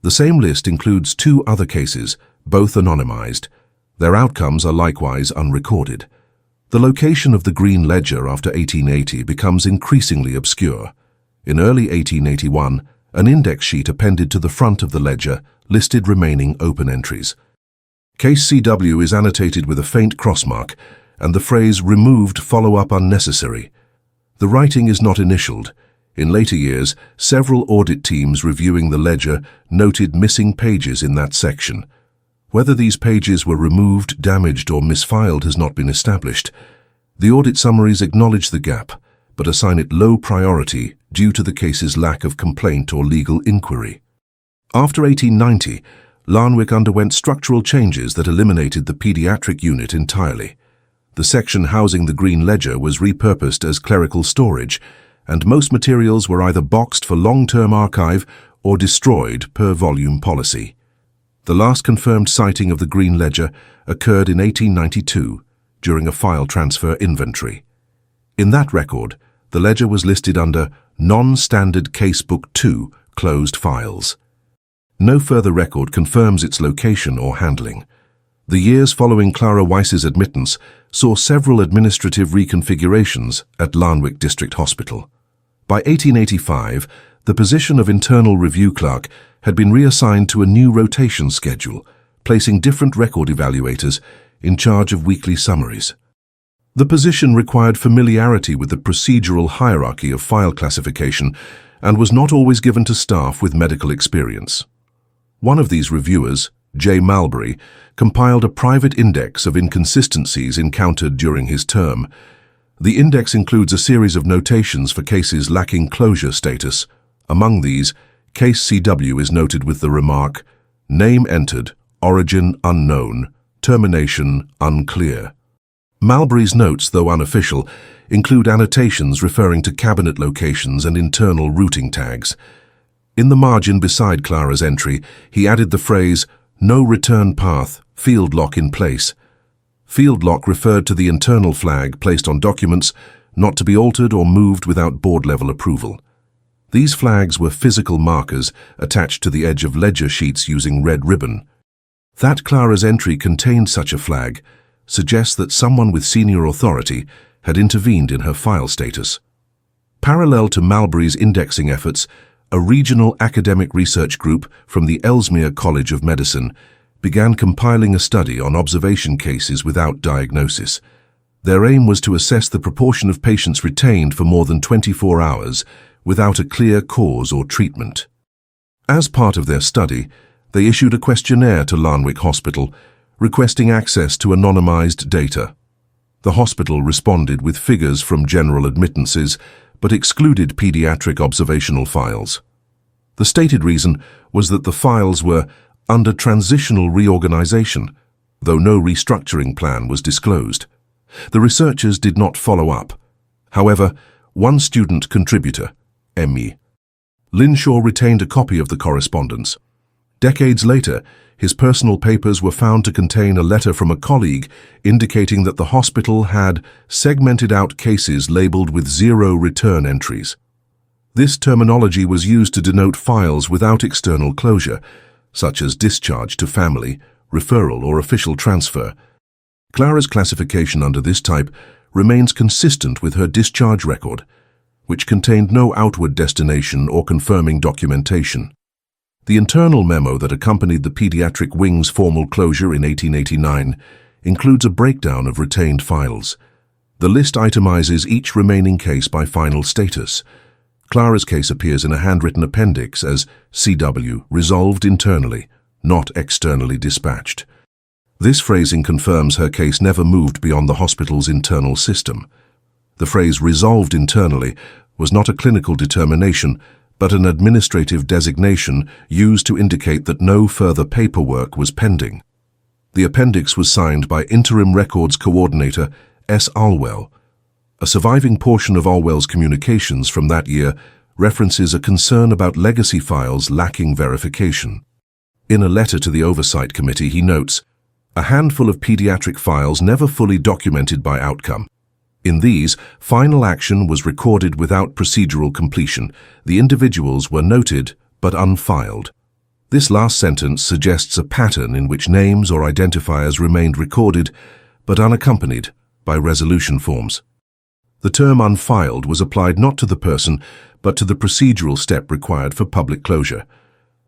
The same list includes 2 other cases, both anonymized. Their outcomes are likewise unrecorded. The location of the Green Ledger after 1880 becomes increasingly obscure. In early 1881, An index sheet appended to the front of the ledger listed remaining open entries. Case CW is annotated with a faint crossmark, and the phrase "removed follow-up unnecessary." The writing is not initialed. In later years, several audit teams reviewing the ledger noted missing pages in that section. Whether these pages were removed, damaged, or misfiled has not been established. The audit summaries acknowledge the gap, but assign it low priority due to the case's lack of complaint or legal inquiry. After 1890, Larnwick underwent structural changes that eliminated the pediatric unit entirely. The section housing the Green Ledger was repurposed as clerical storage, and most materials were either boxed for long-term archive or destroyed per volume policy. The last confirmed sighting of the Green Ledger occurred in 1892 during a file transfer inventory. In that record, the ledger was listed under Non-Standard Casebook 2 Closed Files. No further record confirms its location or handling. The years following Clara Weiss's admittance saw several administrative reconfigurations at Larnwick District Hospital. By 1885, the position of internal review clerk had been reassigned to a new rotation schedule, placing different record evaluators in charge of weekly summaries. The position required familiarity with the procedural hierarchy of file classification and was not always given to staff with medical experience. One of these reviewers, J. Malbury, compiled a private index of inconsistencies encountered during his term. The index includes a series of notations for cases lacking closure status. Among these, Case CW is noted with the remark, "Name entered, origin unknown, termination unclear." Malbury's notes, though unofficial, include annotations referring to cabinet locations and internal routing tags. In the margin beside Clara's entry, he added the phrase, "No return path, field lock in place." Field lock referred to the internal flag placed on documents, not to be altered or moved without board-level approval. These flags were physical markers attached to the edge of ledger sheets using red ribbon. That Clara's entry contained such a flag suggests that someone with senior authority had intervened in her file status. Parallel to Malbury's indexing efforts, a regional academic research group from the Ellesmere College of Medicine began compiling a study on observation cases without diagnosis. Their aim was to assess the proportion of patients retained for more than 24 hours without a clear cause or treatment. As part of their study, they issued a questionnaire to Larnwick Hospital requesting access to anonymized data. The hospital responded with figures from general admittances, but excluded pediatric observational files. The stated reason was that the files were under transitional reorganization, though no restructuring plan was disclosed. The researchers did not follow up. However, one student contributor, M.E. Linshaw, retained a copy of the correspondence. Decades later, his personal papers were found to contain a letter from a colleague indicating that the hospital had segmented out cases labeled with 0 return entries. This terminology was used to denote files without external closure, such as discharge to family, referral, or official transfer. Clara's classification under this type remains consistent with her discharge record, which contained no outward destination or confirming documentation. The internal memo that accompanied the pediatric wing's formal closure in 1889 includes a breakdown of retained files. The list itemizes each remaining case by final status. Clara's case appears in a handwritten appendix as CW, resolved internally, not externally dispatched. This phrasing confirms her case never moved beyond the hospital's internal system. The phrase "resolved internally" was not a clinical determination, but an administrative designation used to indicate that no further paperwork was pending. The appendix was signed by Interim Records Coordinator S. Alwell. A surviving portion of Alwell's communications from that year references a concern about legacy files lacking verification. In a letter to the Oversight Committee, he notes, "A handful of pediatric files never fully documented by outcome. In these, final action was recorded without procedural completion. The individuals were noted but unfiled." This last sentence suggests a pattern in which names or identifiers remained recorded but unaccompanied by resolution forms. The term unfiled was applied not to the person, but to the procedural step required for public closure.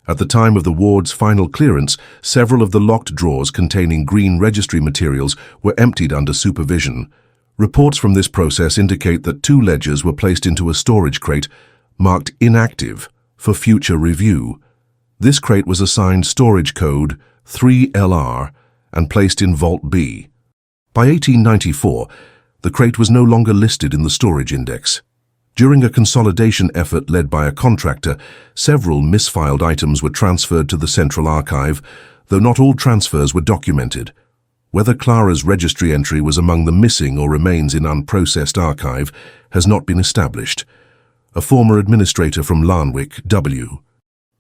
At the time of the ward's final clearance, several of the locked drawers containing green registry materials were emptied under supervision. Reports from this process indicate that 2 ledgers were placed into a storage crate marked inactive for future review. This crate was assigned storage code 3LR and placed in Vault B. By 1894, the crate was no longer listed in the storage index. During a consolidation effort led by a contractor, several misfiled items were transferred to the central archive, though not all transfers were documented. Whether Clara's registry entry was among the missing or remains in unprocessed archive has not been established. A former administrator from Larnwick, W.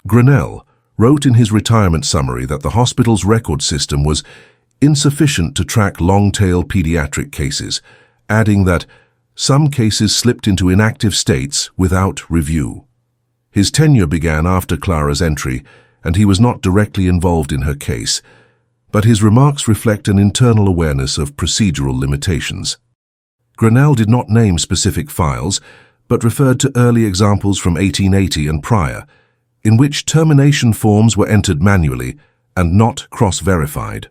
Grinnell, wrote in his retirement summary that the hospital's record system was insufficient to track long-tail pediatric cases, adding that some cases slipped into inactive states without review. His tenure began after Clara's entry, and he was not directly involved in her case, but his remarks reflect an internal awareness of procedural limitations. Grinnell did not name specific files, but referred to early examples from 1880 and prior, in which termination forms were entered manually and not cross-verified.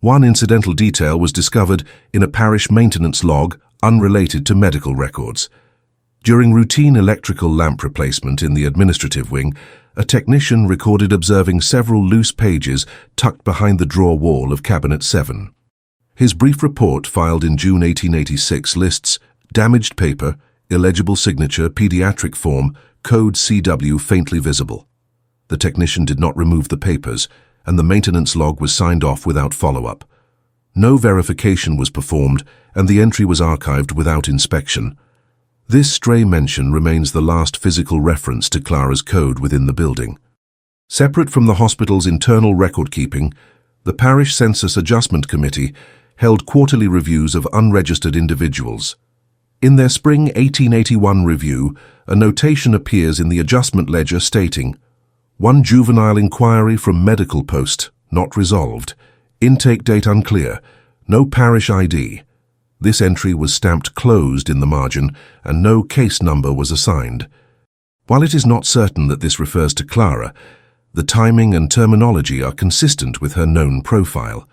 One incidental detail was discovered in a parish maintenance log unrelated to medical records. During routine electrical lamp replacement in the administrative wing, a technician recorded observing several loose pages tucked behind the drawer wall of Cabinet 7. His brief report, filed in June 1886, lists damaged paper, illegible signature, pediatric form, code CW faintly visible. The technician did not remove the papers, and the maintenance log was signed off without follow-up. No verification was performed, and the entry was archived without inspection. This stray mention remains the last physical reference to Clara's code within the building. Separate from the hospital's internal record-keeping, the Parish Census Adjustment Committee held quarterly reviews of unregistered individuals. In their spring 1881 review, a notation appears in the adjustment ledger stating, "One juvenile inquiry from medical post, not resolved. Intake date unclear. No parish ID." This entry was stamped closed in the margin, and no case number was assigned. While it is not certain that this refers to Clara, the timing and terminology are consistent with her known profile.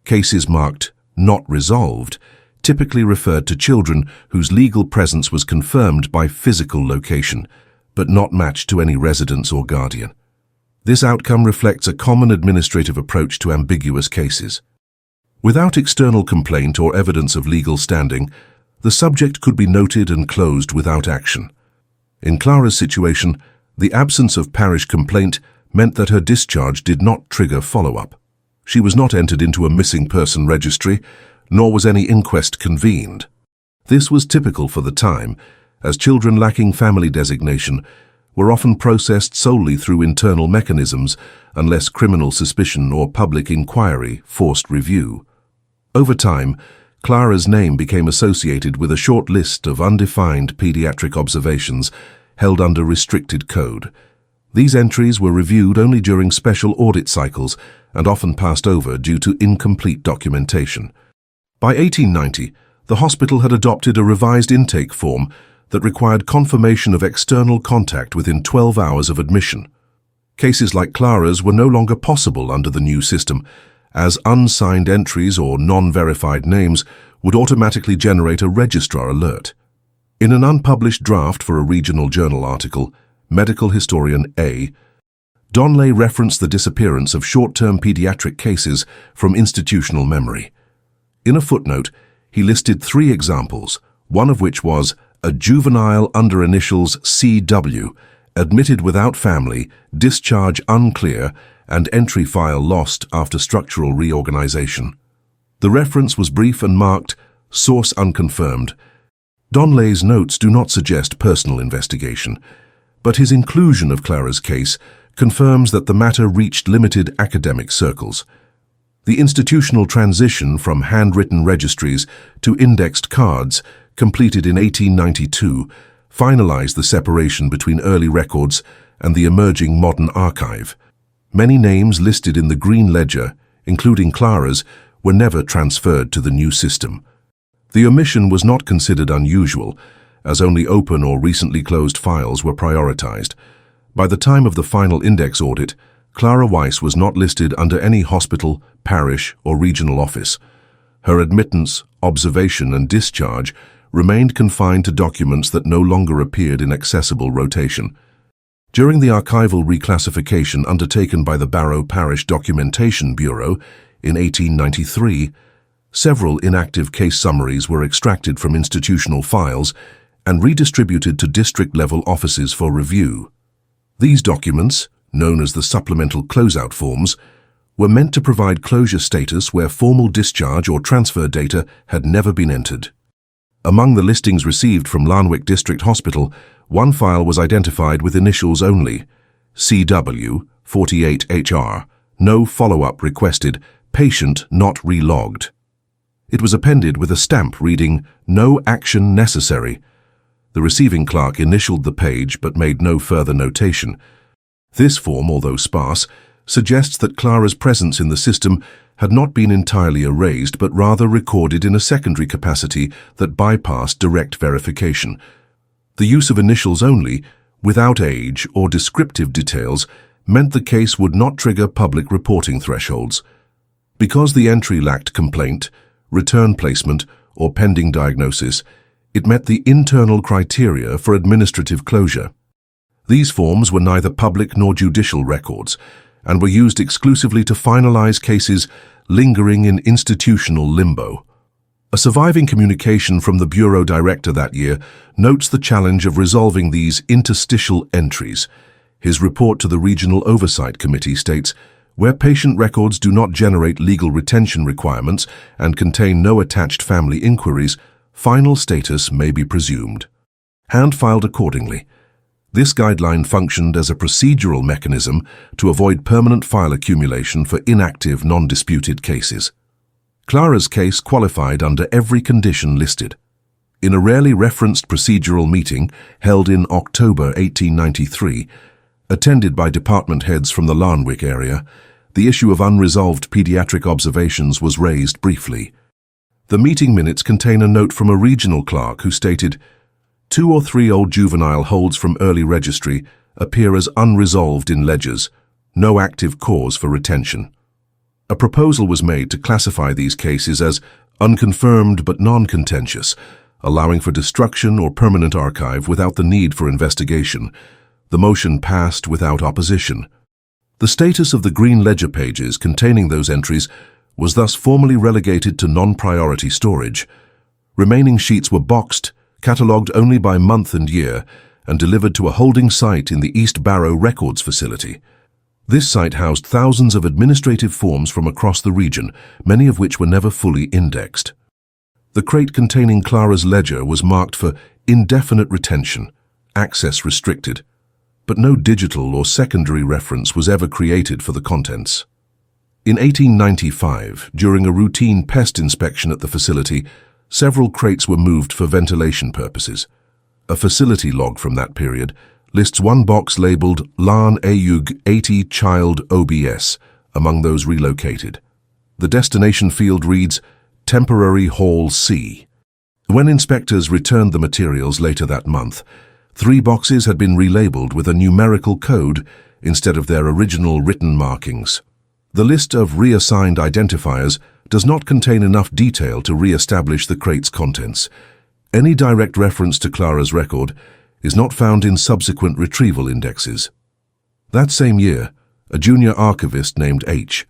Cases marked "not resolved" typically referred to children whose legal presence was confirmed by physical location, but not matched to any residence or guardian. This outcome reflects a common administrative approach to ambiguous cases. Without external complaint or evidence of legal standing, the subject could be noted and closed without action. In Clara's situation, the absence of parish complaint meant that her discharge did not trigger follow-up. She was not entered into a missing person registry, nor was any inquest convened. This was typical for the time, as children lacking family designation were often processed solely through internal mechanisms unless criminal suspicion or public inquiry forced review. Over time, Clara's name became associated with a short list of undefined pediatric observations held under restricted code. These entries were reviewed only during special audit cycles and often passed over due to incomplete documentation. By 1890, the hospital had adopted a revised intake form that required confirmation of external contact within 12 hours of admission. Cases like Clara's were no longer possible under the new system, as unsigned entries or non-verified names would automatically generate a registrar alert. In an unpublished draft for a regional journal article, medical historian A. Donley referenced the disappearance of short-term pediatric cases from institutional memory. In a footnote, he listed 3 examples, one of which was a juvenile under initials CW, admitted without family, discharge unclear, and entry file lost after structural reorganization. The reference was brief and marked, source unconfirmed. Donley's notes do not suggest personal investigation, but his inclusion of Clara's case confirms that the matter reached limited academic circles. The institutional transition from handwritten registries to indexed cards, completed in 1892, finalized the separation between early records and the emerging modern archive. Many names listed in the Green Ledger, including Clara's, were never transferred to the new system. The omission was not considered unusual, as only open or recently closed files were prioritized. By the time of the final index audit, Clara Weiss was not listed under any hospital, parish, or regional office. Her admittance, observation, and discharge remained confined to documents that no longer appeared in accessible rotation. During the archival reclassification undertaken by the Barrow Parish Documentation Bureau in 1893, several inactive case summaries were extracted from institutional files and redistributed to district-level offices for review. These documents, known as the supplemental closeout forms, were meant to provide closure status where formal discharge or transfer data had never been entered. Among the listings received from Larnwick District Hospital, one file was identified with initials only, CW 48HR, no follow-up requested, patient not relogged. It was appended with a stamp reading, "No action necessary." The receiving clerk initialed the page but made no further notation. This form, although sparse, suggests that Clara's presence in the system had not been entirely erased but rather recorded in a secondary capacity that bypassed direct verification. The use of initials only, without age or descriptive details, meant the case would not trigger public reporting thresholds. Because the entry lacked complaint, return placement, or pending diagnosis, it met the internal criteria for administrative closure. These forms were neither public nor judicial records, and were used exclusively to finalize cases lingering in institutional limbo. A surviving communication from the Bureau Director that year notes the challenge of resolving these interstitial entries. His report to the Regional Oversight Committee states, "Where patient records do not generate legal retention requirements and contain no attached family inquiries, final status may be presumed." Hand-filed accordingly. This guideline functioned as a procedural mechanism to avoid permanent file accumulation for inactive, non-disputed cases. Clara's case qualified under every condition listed. In a rarely referenced procedural meeting held in October 1893, attended by department heads from the Larnwick area, the issue of unresolved pediatric observations was raised briefly. The meeting minutes contain a note from a regional clerk who stated, 2 or 3 old juvenile holds from early registry appear as unresolved in ledgers, no active cause for retention. A proposal was made to classify these cases as unconfirmed but non-contentious, allowing for destruction or permanent archive without the need for investigation. The motion passed without opposition. The status of the green ledger pages containing those entries was thus formally relegated to non-priority storage. Remaining sheets were boxed, catalogued only by month and year, and delivered to a holding site in the East Barrow Records facility. This site housed thousands of administrative forms from across the region, many of which were never fully indexed. The crate containing Clara's ledger was marked for indefinite retention, access restricted, but no digital or secondary reference was ever created for the contents. In 1895, during a routine pest inspection at the facility, several crates were moved for ventilation purposes. A facility log from that period lists one box labeled Larn Ayug 80 Child OBS among those relocated. The destination field reads Temporary Hall C. When inspectors returned the materials later that month, 3 boxes had been relabeled with a numerical code instead of their original written markings. The list of reassigned identifiers does not contain enough detail to re-establish the crate's contents. Any direct reference to Clara's record is not found in subsequent retrieval indexes. That same year, a junior archivist named H.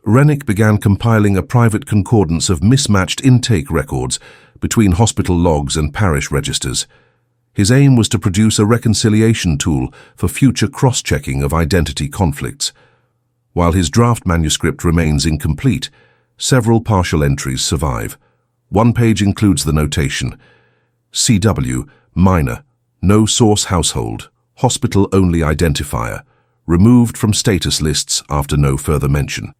Rennick began compiling a private concordance of mismatched intake records between hospital logs and parish registers. His aim was to produce a reconciliation tool for future cross-checking of identity conflicts. While his draft manuscript remains incomplete, several partial entries survive. One page includes the notation, CW, minor, no source household, hospital-only identifier, removed from status lists after no further mention.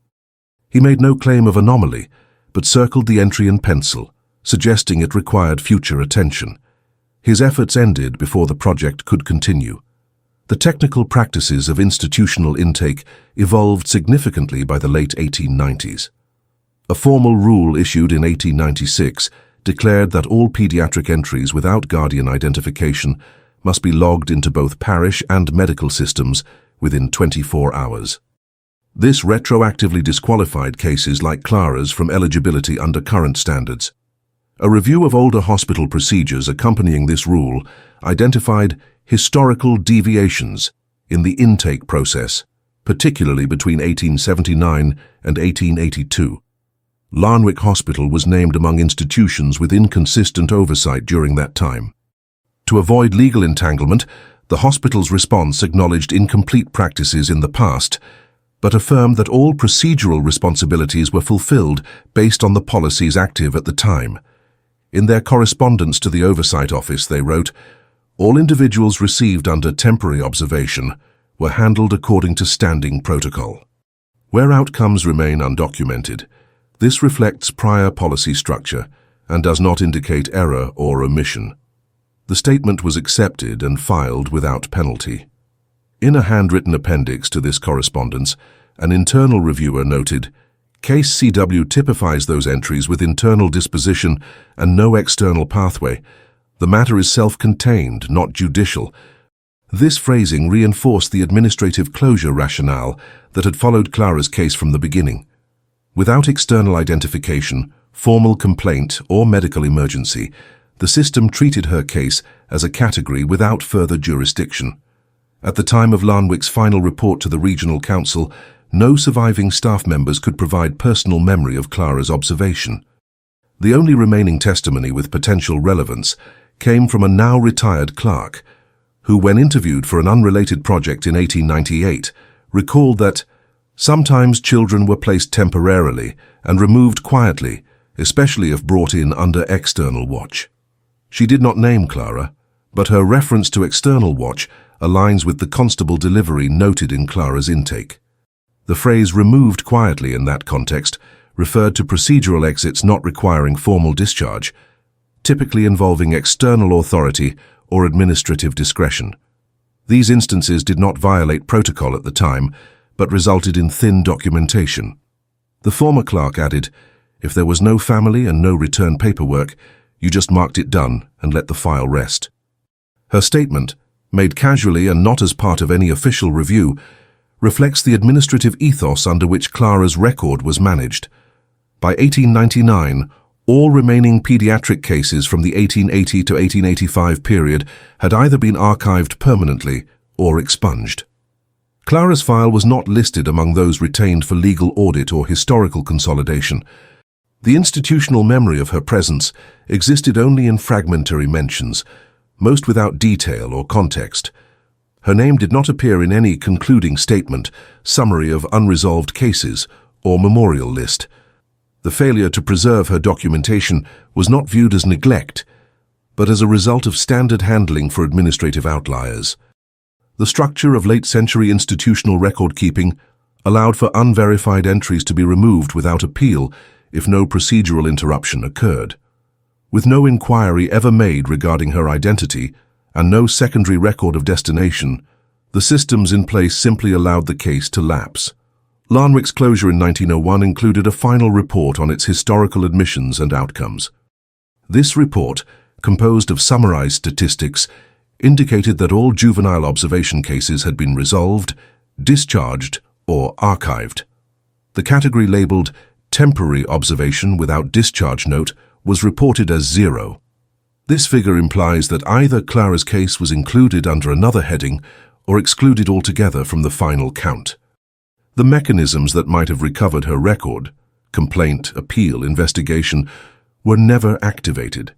He made no claim of anomaly, but circled the entry in pencil, suggesting it required future attention. His efforts ended before the project could continue. The technical practices of institutional intake evolved significantly by the late 1890s. A formal rule issued in 1896 declared that all pediatric entries without guardian identification must be logged into both parish and medical systems within 24 hours. This retroactively disqualified cases like Clara's from eligibility under current standards. A review of older hospital procedures accompanying this rule identified historical deviations in the intake process, particularly between 1879 and 1882. Larnwick Hospital was named among institutions with inconsistent oversight during that time. To avoid legal entanglement, the hospital's response acknowledged incomplete practices in the past, but affirmed that all procedural responsibilities were fulfilled based on the policies active at the time. In their correspondence to the Oversight Office, they wrote, "All individuals received under temporary observation were handled according to standing protocol." Where outcomes remain undocumented, this reflects prior policy structure and does not indicate error or omission. The statement was accepted and filed without penalty. In a handwritten appendix to this correspondence, an internal reviewer noted, "Case CW typifies those entries with internal disposition and no external pathway. The matter is self-contained, not judicial." This phrasing reinforced the administrative closure rationale that had followed Clara's case from the beginning. Without external identification, formal complaint, or medical emergency, the system treated her case as a category without further jurisdiction. At the time of Larnwick's final report to the Regional Council, no surviving staff members could provide personal memory of Clara's observation. The only remaining testimony with potential relevance came from a now-retired clerk, who, when interviewed for an unrelated project in 1898, recalled that sometimes children were placed temporarily and removed quietly, especially if brought in under external watch. She did not name Clara, but her reference to external watch aligns with the constable delivery noted in Clara's intake. The phrase "removed quietly" in that context referred to procedural exits not requiring formal discharge, typically involving external authority or administrative discretion. These instances did not violate protocol at the time, but resulted in thin documentation. The former clerk added, "If there was no family and no return paperwork, you just marked it done and let the file rest." Her statement, made casually and not as part of any official review, reflects the administrative ethos under which Clara's record was managed. By 1899, all remaining pediatric cases from the 1880 to 1885 period had either been archived permanently or expunged. Clara's file was not listed among those retained for legal audit or historical consolidation. The institutional memory of her presence existed only in fragmentary mentions, most without detail or context. Her name did not appear in any concluding statement, summary of unresolved cases, or memorial list. The failure to preserve her documentation was not viewed as neglect, but as a result of standard handling for administrative outliers. The structure of late-century institutional record-keeping allowed for unverified entries to be removed without appeal if no procedural interruption occurred. With no inquiry ever made regarding her identity and no secondary record of destination, the systems in place simply allowed the case to lapse. Larnwick's closure in 1901 included a final report on its historical admissions and outcomes. This report, composed of summarized statistics, indicated that all juvenile observation cases had been resolved, discharged, or archived. The category labeled "temporary observation without discharge note" was reported as 0. This figure implies that either Clara's case was included under another heading or excluded altogether from the final count. The mechanisms that might have recovered her record, complaint, appeal, investigation, were never activated.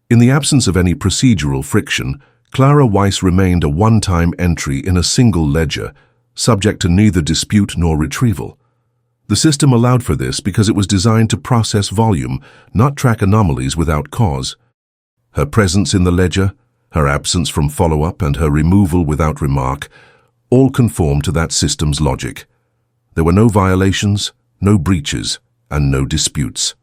In the absence of any procedural friction, Clara Weiss remained a one-time entry in a single ledger, subject to neither dispute nor retrieval. The system allowed for this because it was designed to process volume, not track anomalies without cause. Her presence in the ledger, her absence from follow-up, and her removal without remark all conformed to that system's logic. There were no violations, no breaches, and no disputes.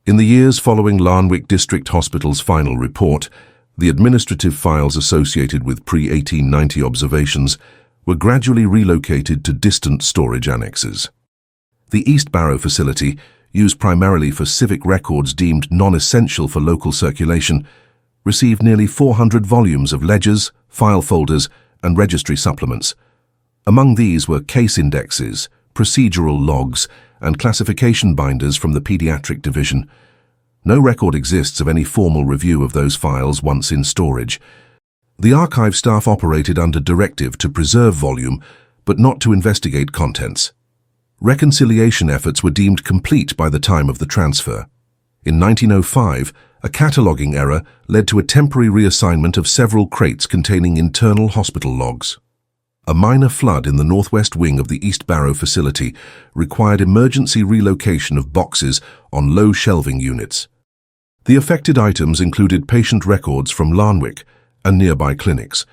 In the years following Larnwick District Hospital's final report, the administrative files associated with pre-1890 observations were gradually relocated to distant storage annexes. The East Barrow facility, used primarily for civic records deemed non-essential for local circulation, received nearly 400 volumes of ledgers, file folders, and registry supplements. Among these were case indexes, procedural logs, and classification binders from the pediatric division. No record exists of any formal review of those files once in storage. The archive staff operated under directive to preserve volume, but not to investigate contents. Reconciliation efforts were deemed complete by the time of the transfer. In 1905, a cataloguing error led to a temporary reassignment of several crates containing internal hospital logs. A minor flood in the northwest wing of the East Barrow facility required emergency relocation of boxes on low shelving units. The affected items included patient records from Larnwick and nearby clinics.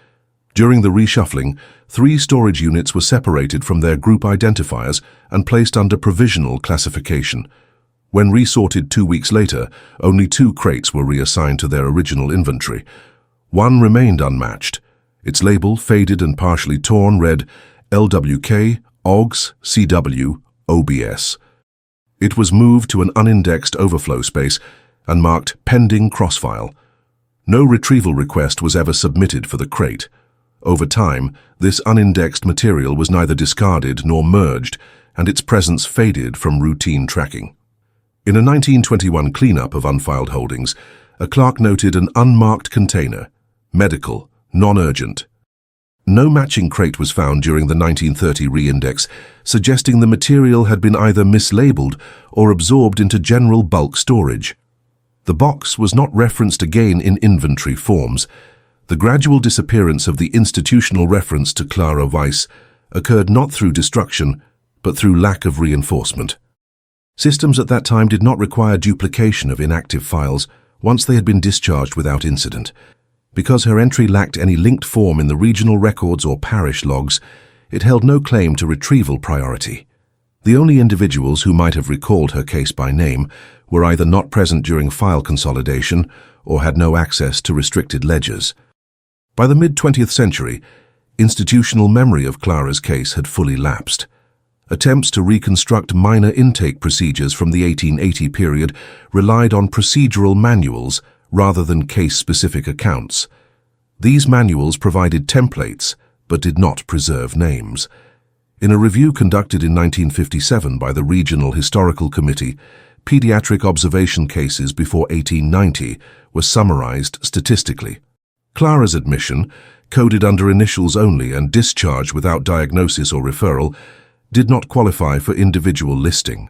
During the reshuffling, 3 storage units were separated from their group identifiers and placed under provisional classification. When resorted 2 weeks later, only 2 crates were reassigned to their original inventory. One remained unmatched. Its label, faded and partially torn, read LWK, OGS, CW, OBS. It was moved to an unindexed overflow space and marked Pending Crossfile. No retrieval request was ever submitted for the crate. Over time, this unindexed material was neither discarded nor merged, and its presence faded from routine tracking. In a 1921 cleanup of unfiled holdings, a clerk noted an unmarked container, medical, non-urgent. No matching crate was found during the 1930 reindex, suggesting the material had been either mislabeled or absorbed into general bulk storage. The box was not referenced again in inventory forms. The gradual disappearance of the institutional reference to Clara Weiss occurred not through destruction, but through lack of reinforcement. Systems at that time did not require duplication of inactive files once they had been discharged without incident. Because her entry lacked any linked form in the regional records or parish logs, it held no claim to retrieval priority. The only individuals who might have recalled her case by name were either not present during file consolidation or had no access to restricted ledgers. By the mid-20th century, institutional memory of Clara's case had fully lapsed. Attempts to reconstruct minor intake procedures from the 1880 period relied on procedural manuals rather than case-specific accounts. These manuals provided templates, but did not preserve names. In a review conducted in 1957 by the Regional Historical Committee, pediatric observation cases before 1890 were summarized statistically. Clara's admission, coded under initials only and discharge without diagnosis or referral, did not qualify for individual listing.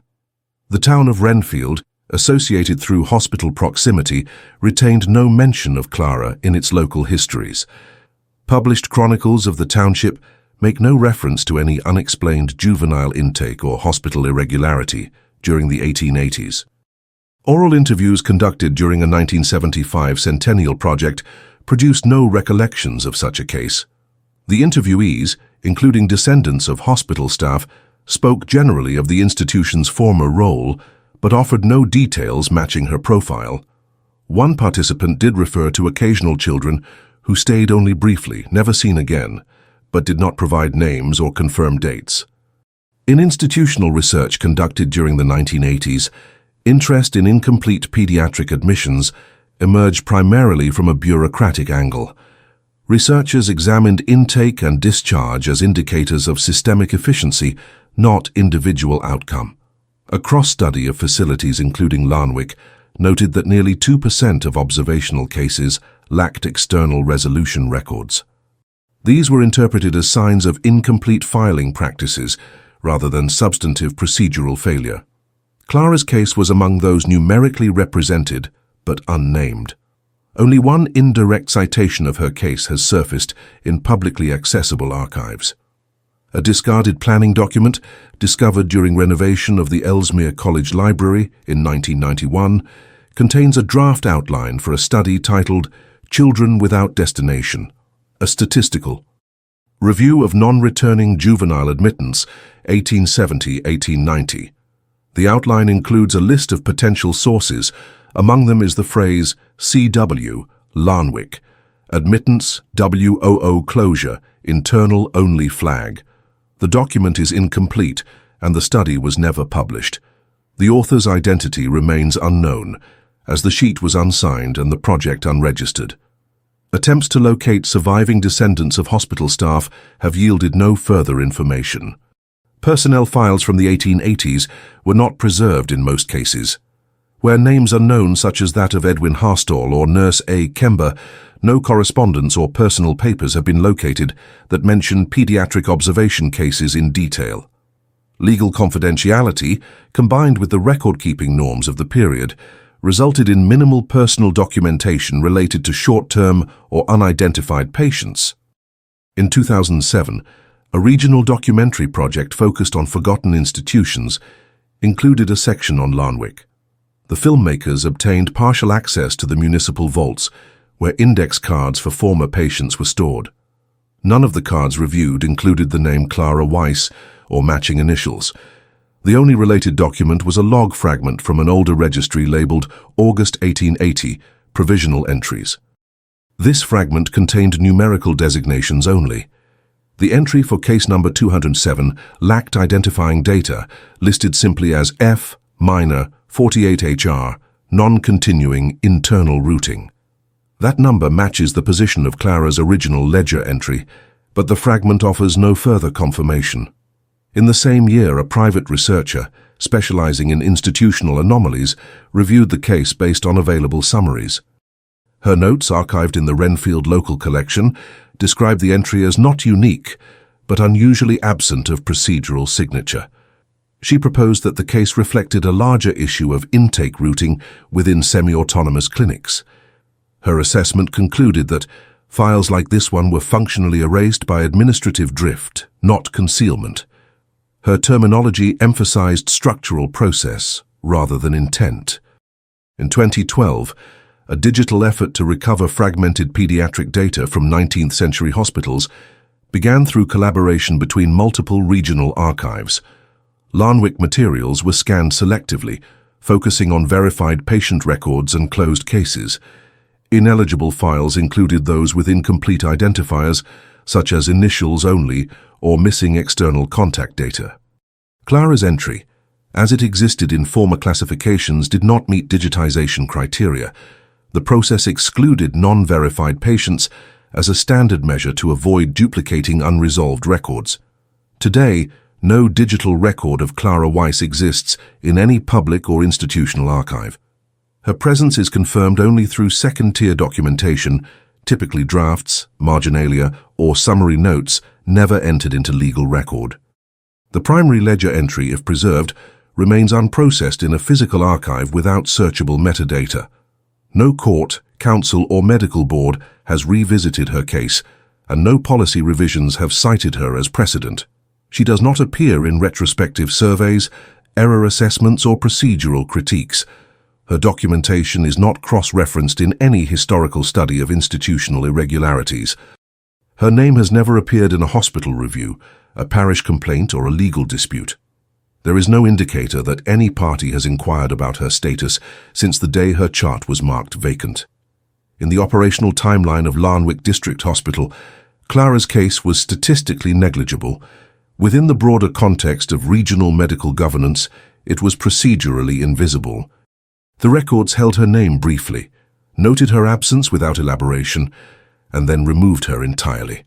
The town of Renfield, associated through hospital proximity, retained no mention of Clara in its local histories. Published chronicles of the township make no reference to any unexplained juvenile intake or hospital irregularity during the 1880s. Oral interviews conducted during a 1975 centennial project produced no recollections of such a case. The interviewees, including descendants of hospital staff, spoke generally of the institution's former role, but offered no details matching her profile. One participant did refer to occasional children who stayed only briefly, never seen again, but did not provide names or confirm dates. In institutional research conducted during the 1980s, interest in incomplete pediatric admissions emerged primarily from a bureaucratic angle. Researchers examined intake and discharge as indicators of systemic efficiency, not individual outcome. A cross-study of facilities including Larnwick noted that nearly 2% of observational cases lacked external resolution records. These were interpreted as signs of incomplete filing practices rather than substantive procedural failure. Clara's case was among those numerically represented but unnamed. Only one indirect citation of her case has surfaced in publicly accessible archives. A discarded planning document, discovered during renovation of the Ellesmere College Library in 1991, contains a draft outline for a study titled Children Without Destination, a statistical review of non-returning juvenile admittance, 1870-1890. The outline includes a list of potential sources. Among them is the phrase CW, Larnwick, admittance, WOO closure, internal only flag. The document is incomplete and the study was never published. The author's identity remains unknown, as the sheet was unsigned and the project unregistered. Attempts to locate surviving descendants of hospital staff have yielded no further information. Personnel files from the 1880s were not preserved in most cases. Where names are known, such as that of Edwin Harstall or Nurse A. Kember, no correspondence or personal papers have been located that mention pediatric observation cases in detail. Legal confidentiality, combined with the record-keeping norms of the period, resulted in minimal personal documentation related to short-term or unidentified patients. In 2007, a regional documentary project focused on forgotten institutions included a section on Larnwick. The filmmakers obtained partial access to the municipal vaults, where index cards for former patients were stored. None of the cards reviewed included the name Clara Weiss or matching initials. The only related document was a log fragment from an older registry labeled August 1880, Provisional Entries. This fragment contained numerical designations only. The entry for case number 207 lacked identifying data, listed simply as F minor 48HR, non-continuing internal routing. That number matches the position of Clara's original ledger entry, but the fragment offers no further confirmation. In the same year, a private researcher, specializing in institutional anomalies, reviewed the case based on available summaries. Her notes, archived in the Renfield Local Collection, describe the entry as not unique, but unusually absent of procedural signature. She proposed that the case reflected a larger issue of intake routing within semi-autonomous clinics. Her assessment concluded that files like this one were functionally erased by administrative drift, not concealment. Her terminology emphasized structural process rather than intent. In 2012, a digital effort to recover fragmented pediatric data from 19th century hospitals began through collaboration between multiple regional archives. Larnwick materials were scanned selectively, focusing on verified patient records and closed cases. Ineligible files included those with incomplete identifiers, such as initials only or missing external contact data. Clara's entry, as it existed in former classifications, did not meet digitization criteria. The process excluded non-verified patients as a standard measure to avoid duplicating unresolved records. Today, no digital record of Clara Weiss exists in any public or institutional archive. Her presence is confirmed only through second-tier documentation, typically drafts, marginalia, or summary notes, never entered into legal record. The primary ledger entry, if preserved, remains unprocessed in a physical archive without searchable metadata. No court, council, or medical board has revisited her case, and no policy revisions have cited her as precedent. She does not appear in retrospective surveys, error assessments, or procedural critiques. Her documentation is not cross-referenced in any historical study of institutional irregularities. Her name has never appeared in a hospital review, a parish complaint, or a legal dispute. There is no indicator that any party has inquired about her status since the day her chart was marked vacant. In the operational timeline of Larnwick District Hospital, Clara's case was statistically negligible. Within the broader context of regional medical governance, it was procedurally invisible. The records held her name briefly, noted her absence without elaboration, and then removed her entirely.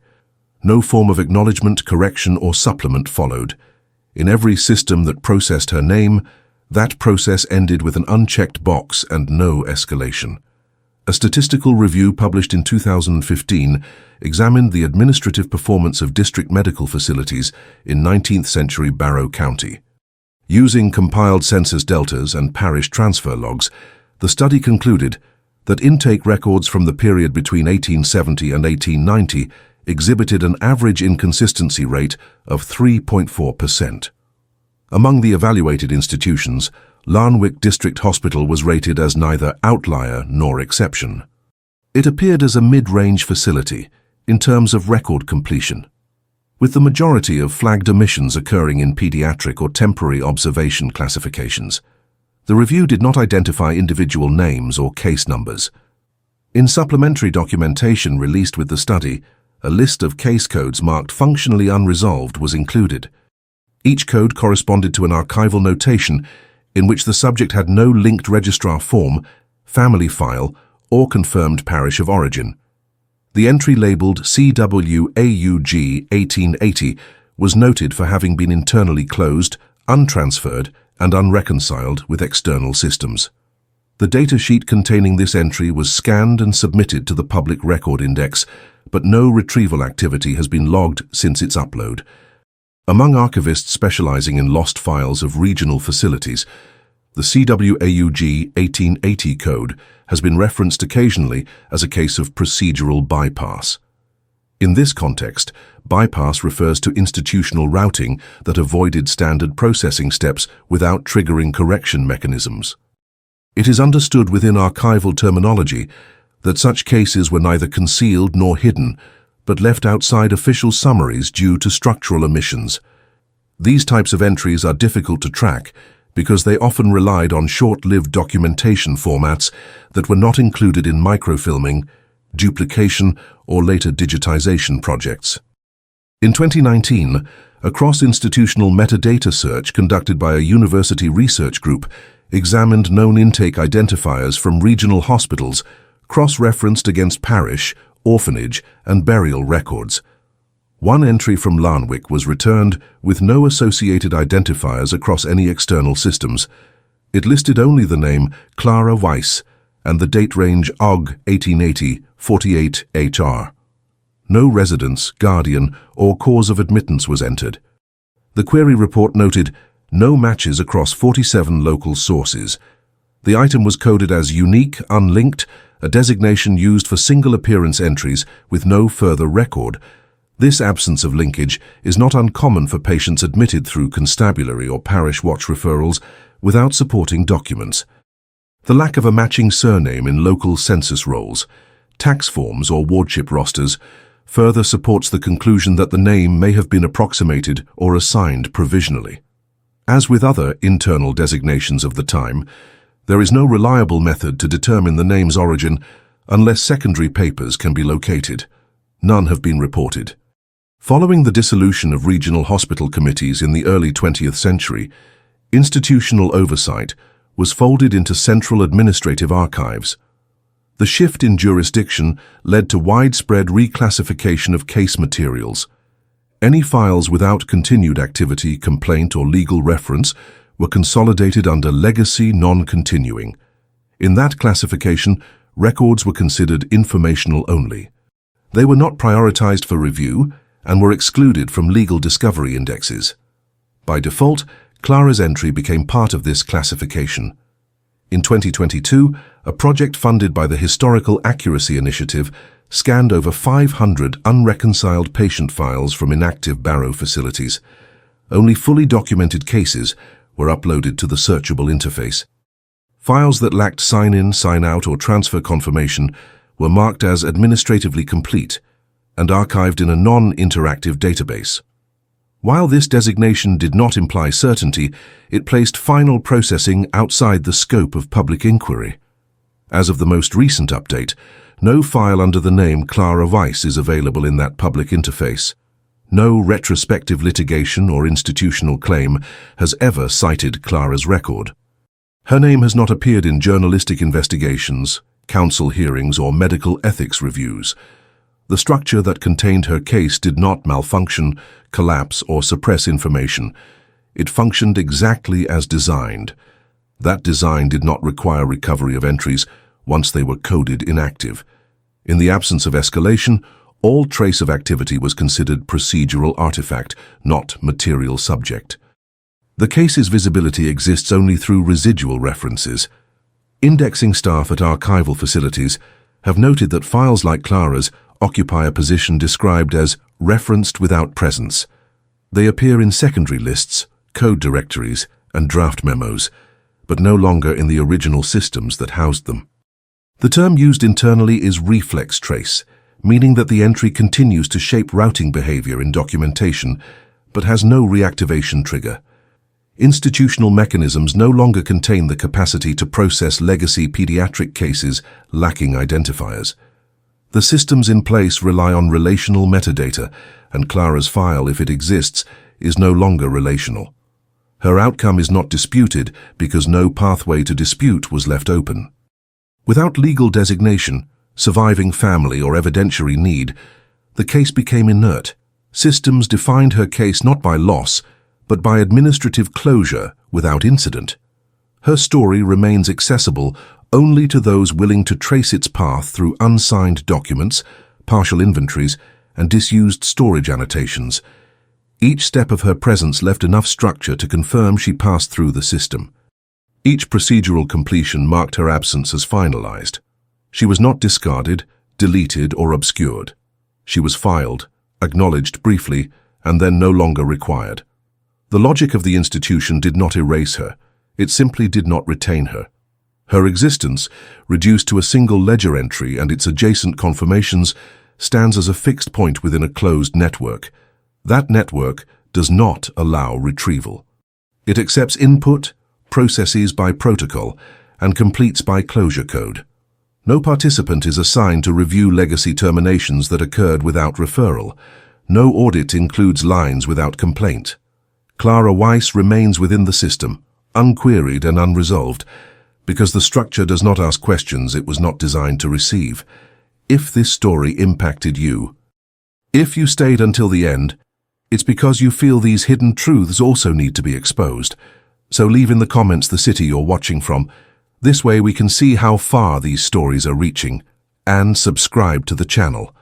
No form of acknowledgement, correction, or supplement followed. In every system that processed her name, that process ended with an unchecked box and no escalation. A statistical review published in 2015 examined the administrative performance of district medical facilities in 19th century Barrow County. Using compiled census deltas and parish transfer logs, the study concluded that intake records from the period between 1870 and 1890 exhibited an average inconsistency rate of 3.4%. Among the evaluated institutions, Larnwick District Hospital was rated as neither outlier nor exception. It appeared as a mid-range facility in terms of record completion, with the majority of flagged omissions occurring in pediatric or temporary observation classifications. The review did not identify individual names or case numbers. In supplementary documentation released with the study, a list of case codes marked functionally unresolved was included. Each code corresponded to an archival notation in which the subject had no linked registrar form, family file, or confirmed parish of origin. The entry labelled CWAUG 1880 was noted for having been internally closed, untransferred, and unreconciled with external systems. The datasheet containing this entry was scanned and submitted to the Public Record Index, but no retrieval activity has been logged since its upload. Among archivists specializing in lost files of regional facilities, the CWAUG 1880 code has been referenced occasionally as a case of procedural bypass. In this context, bypass refers to institutional routing that avoided standard processing steps without triggering correction mechanisms. It is understood within archival terminology that such cases were neither concealed nor hidden, but left outside official summaries due to structural omissions. These types of entries are difficult to track because they often relied on short-lived documentation formats that were not included in microfilming, duplication, or later digitization projects. In 2019, a cross-institutional metadata search conducted by a university research group examined known intake identifiers from regional hospitals, cross-referenced against parish, orphanage, and burial records. One entry from Larnwick was returned with no associated identifiers across any external systems. It listed only the name Clara Weiss and the date range OG 1880 48HR. No residence, guardian, or cause of admittance was entered. The query report noted no matches across 47 local sources. The item was coded as unique, unlinked, a designation used for single appearance entries with no further record. This absence of linkage is not uncommon for patients admitted through constabulary or parish watch referrals without supporting documents. The lack of a matching surname in local census rolls, tax forms, or wardship rosters further supports the conclusion that the name may have been approximated or assigned provisionally. As with other internal designations of the time, there is no reliable method to determine the name's origin unless secondary papers can be located. None have been reported. Following the dissolution of regional hospital committees in the early 20th century, institutional oversight was folded into central administrative archives. The shift in jurisdiction led to widespread reclassification of case materials. Any files without continued activity, complaint, or legal reference were consolidated under legacy non-continuing. In that classification, records were considered informational only. They were not prioritized for review and were excluded from legal discovery indexes. By default, Clara's entry became part of this classification. In 2022, a project funded by the Historical Accuracy Initiative scanned over 500 unreconciled patient files from inactive Barrow facilities. Only fully documented cases were uploaded to the searchable interface. Files that lacked sign-in, sign-out, or transfer confirmation were marked as administratively complete and archived in a non-interactive database. While this designation did not imply certainty, it placed final processing outside the scope of public inquiry. As of the most recent update, no file under the name Clara Weiss is available in that public interface. No retrospective litigation or institutional claim has ever cited Clara's record. Her name has not appeared in journalistic investigations, counsel hearings, or medical ethics reviews. The structure that contained her case did not malfunction, collapse, or suppress information. It functioned exactly as designed. That design did not require recovery of entries once they were coded inactive. In the absence of escalation, all trace of activity was considered procedural artifact, not material subject. The case's visibility exists only through residual references. Indexing staff at archival facilities have noted that files like Clara's occupy a position described as referenced without presence. They appear in secondary lists, code directories, and draft memos, but no longer in the original systems that housed them. The term used internally is reflex trace, meaning that the entry continues to shape routing behavior in documentation, but has no reactivation trigger. Institutional mechanisms no longer contain the capacity to process legacy pediatric cases lacking identifiers. The systems in place rely on relational metadata, and Clara's file, if it exists, is no longer relational. Her outcome is not disputed because no pathway to dispute was left open. Without legal designation, surviving family, or evidentiary need, the case became inert. Systems defined her case not by loss, but by administrative closure without incident. Her story remains accessible only to those willing to trace its path through unsigned documents, partial inventories, and disused storage annotations. Each step of her presence left enough structure to confirm she passed through the system. Each procedural completion marked her absence as finalized. She was not discarded, deleted, or obscured. She was filed, acknowledged briefly, and then no longer required. The logic of the institution did not erase her. It simply did not retain her. Her existence, reduced to a single ledger entry and its adjacent confirmations, stands as a fixed point within a closed network. That network does not allow retrieval. It accepts input, processes by protocol, and completes by closure code. No participant is assigned to review legacy terminations that occurred without referral. No audit includes lines without complaint. Clara Weiss remains within the system, unqueried and unresolved, because the structure does not ask questions it was not designed to receive. If this story impacted you, if you stayed until the end, it's because you feel these hidden truths also need to be exposed. So leave in the comments the city you're watching from. This way we can see how far these stories are reaching, and subscribe to the channel.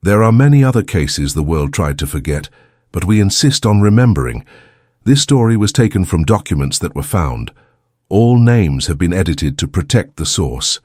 There are many other cases the world tried to forget, but we insist on remembering. This story was taken from documents that were found. All names have been edited to protect the source.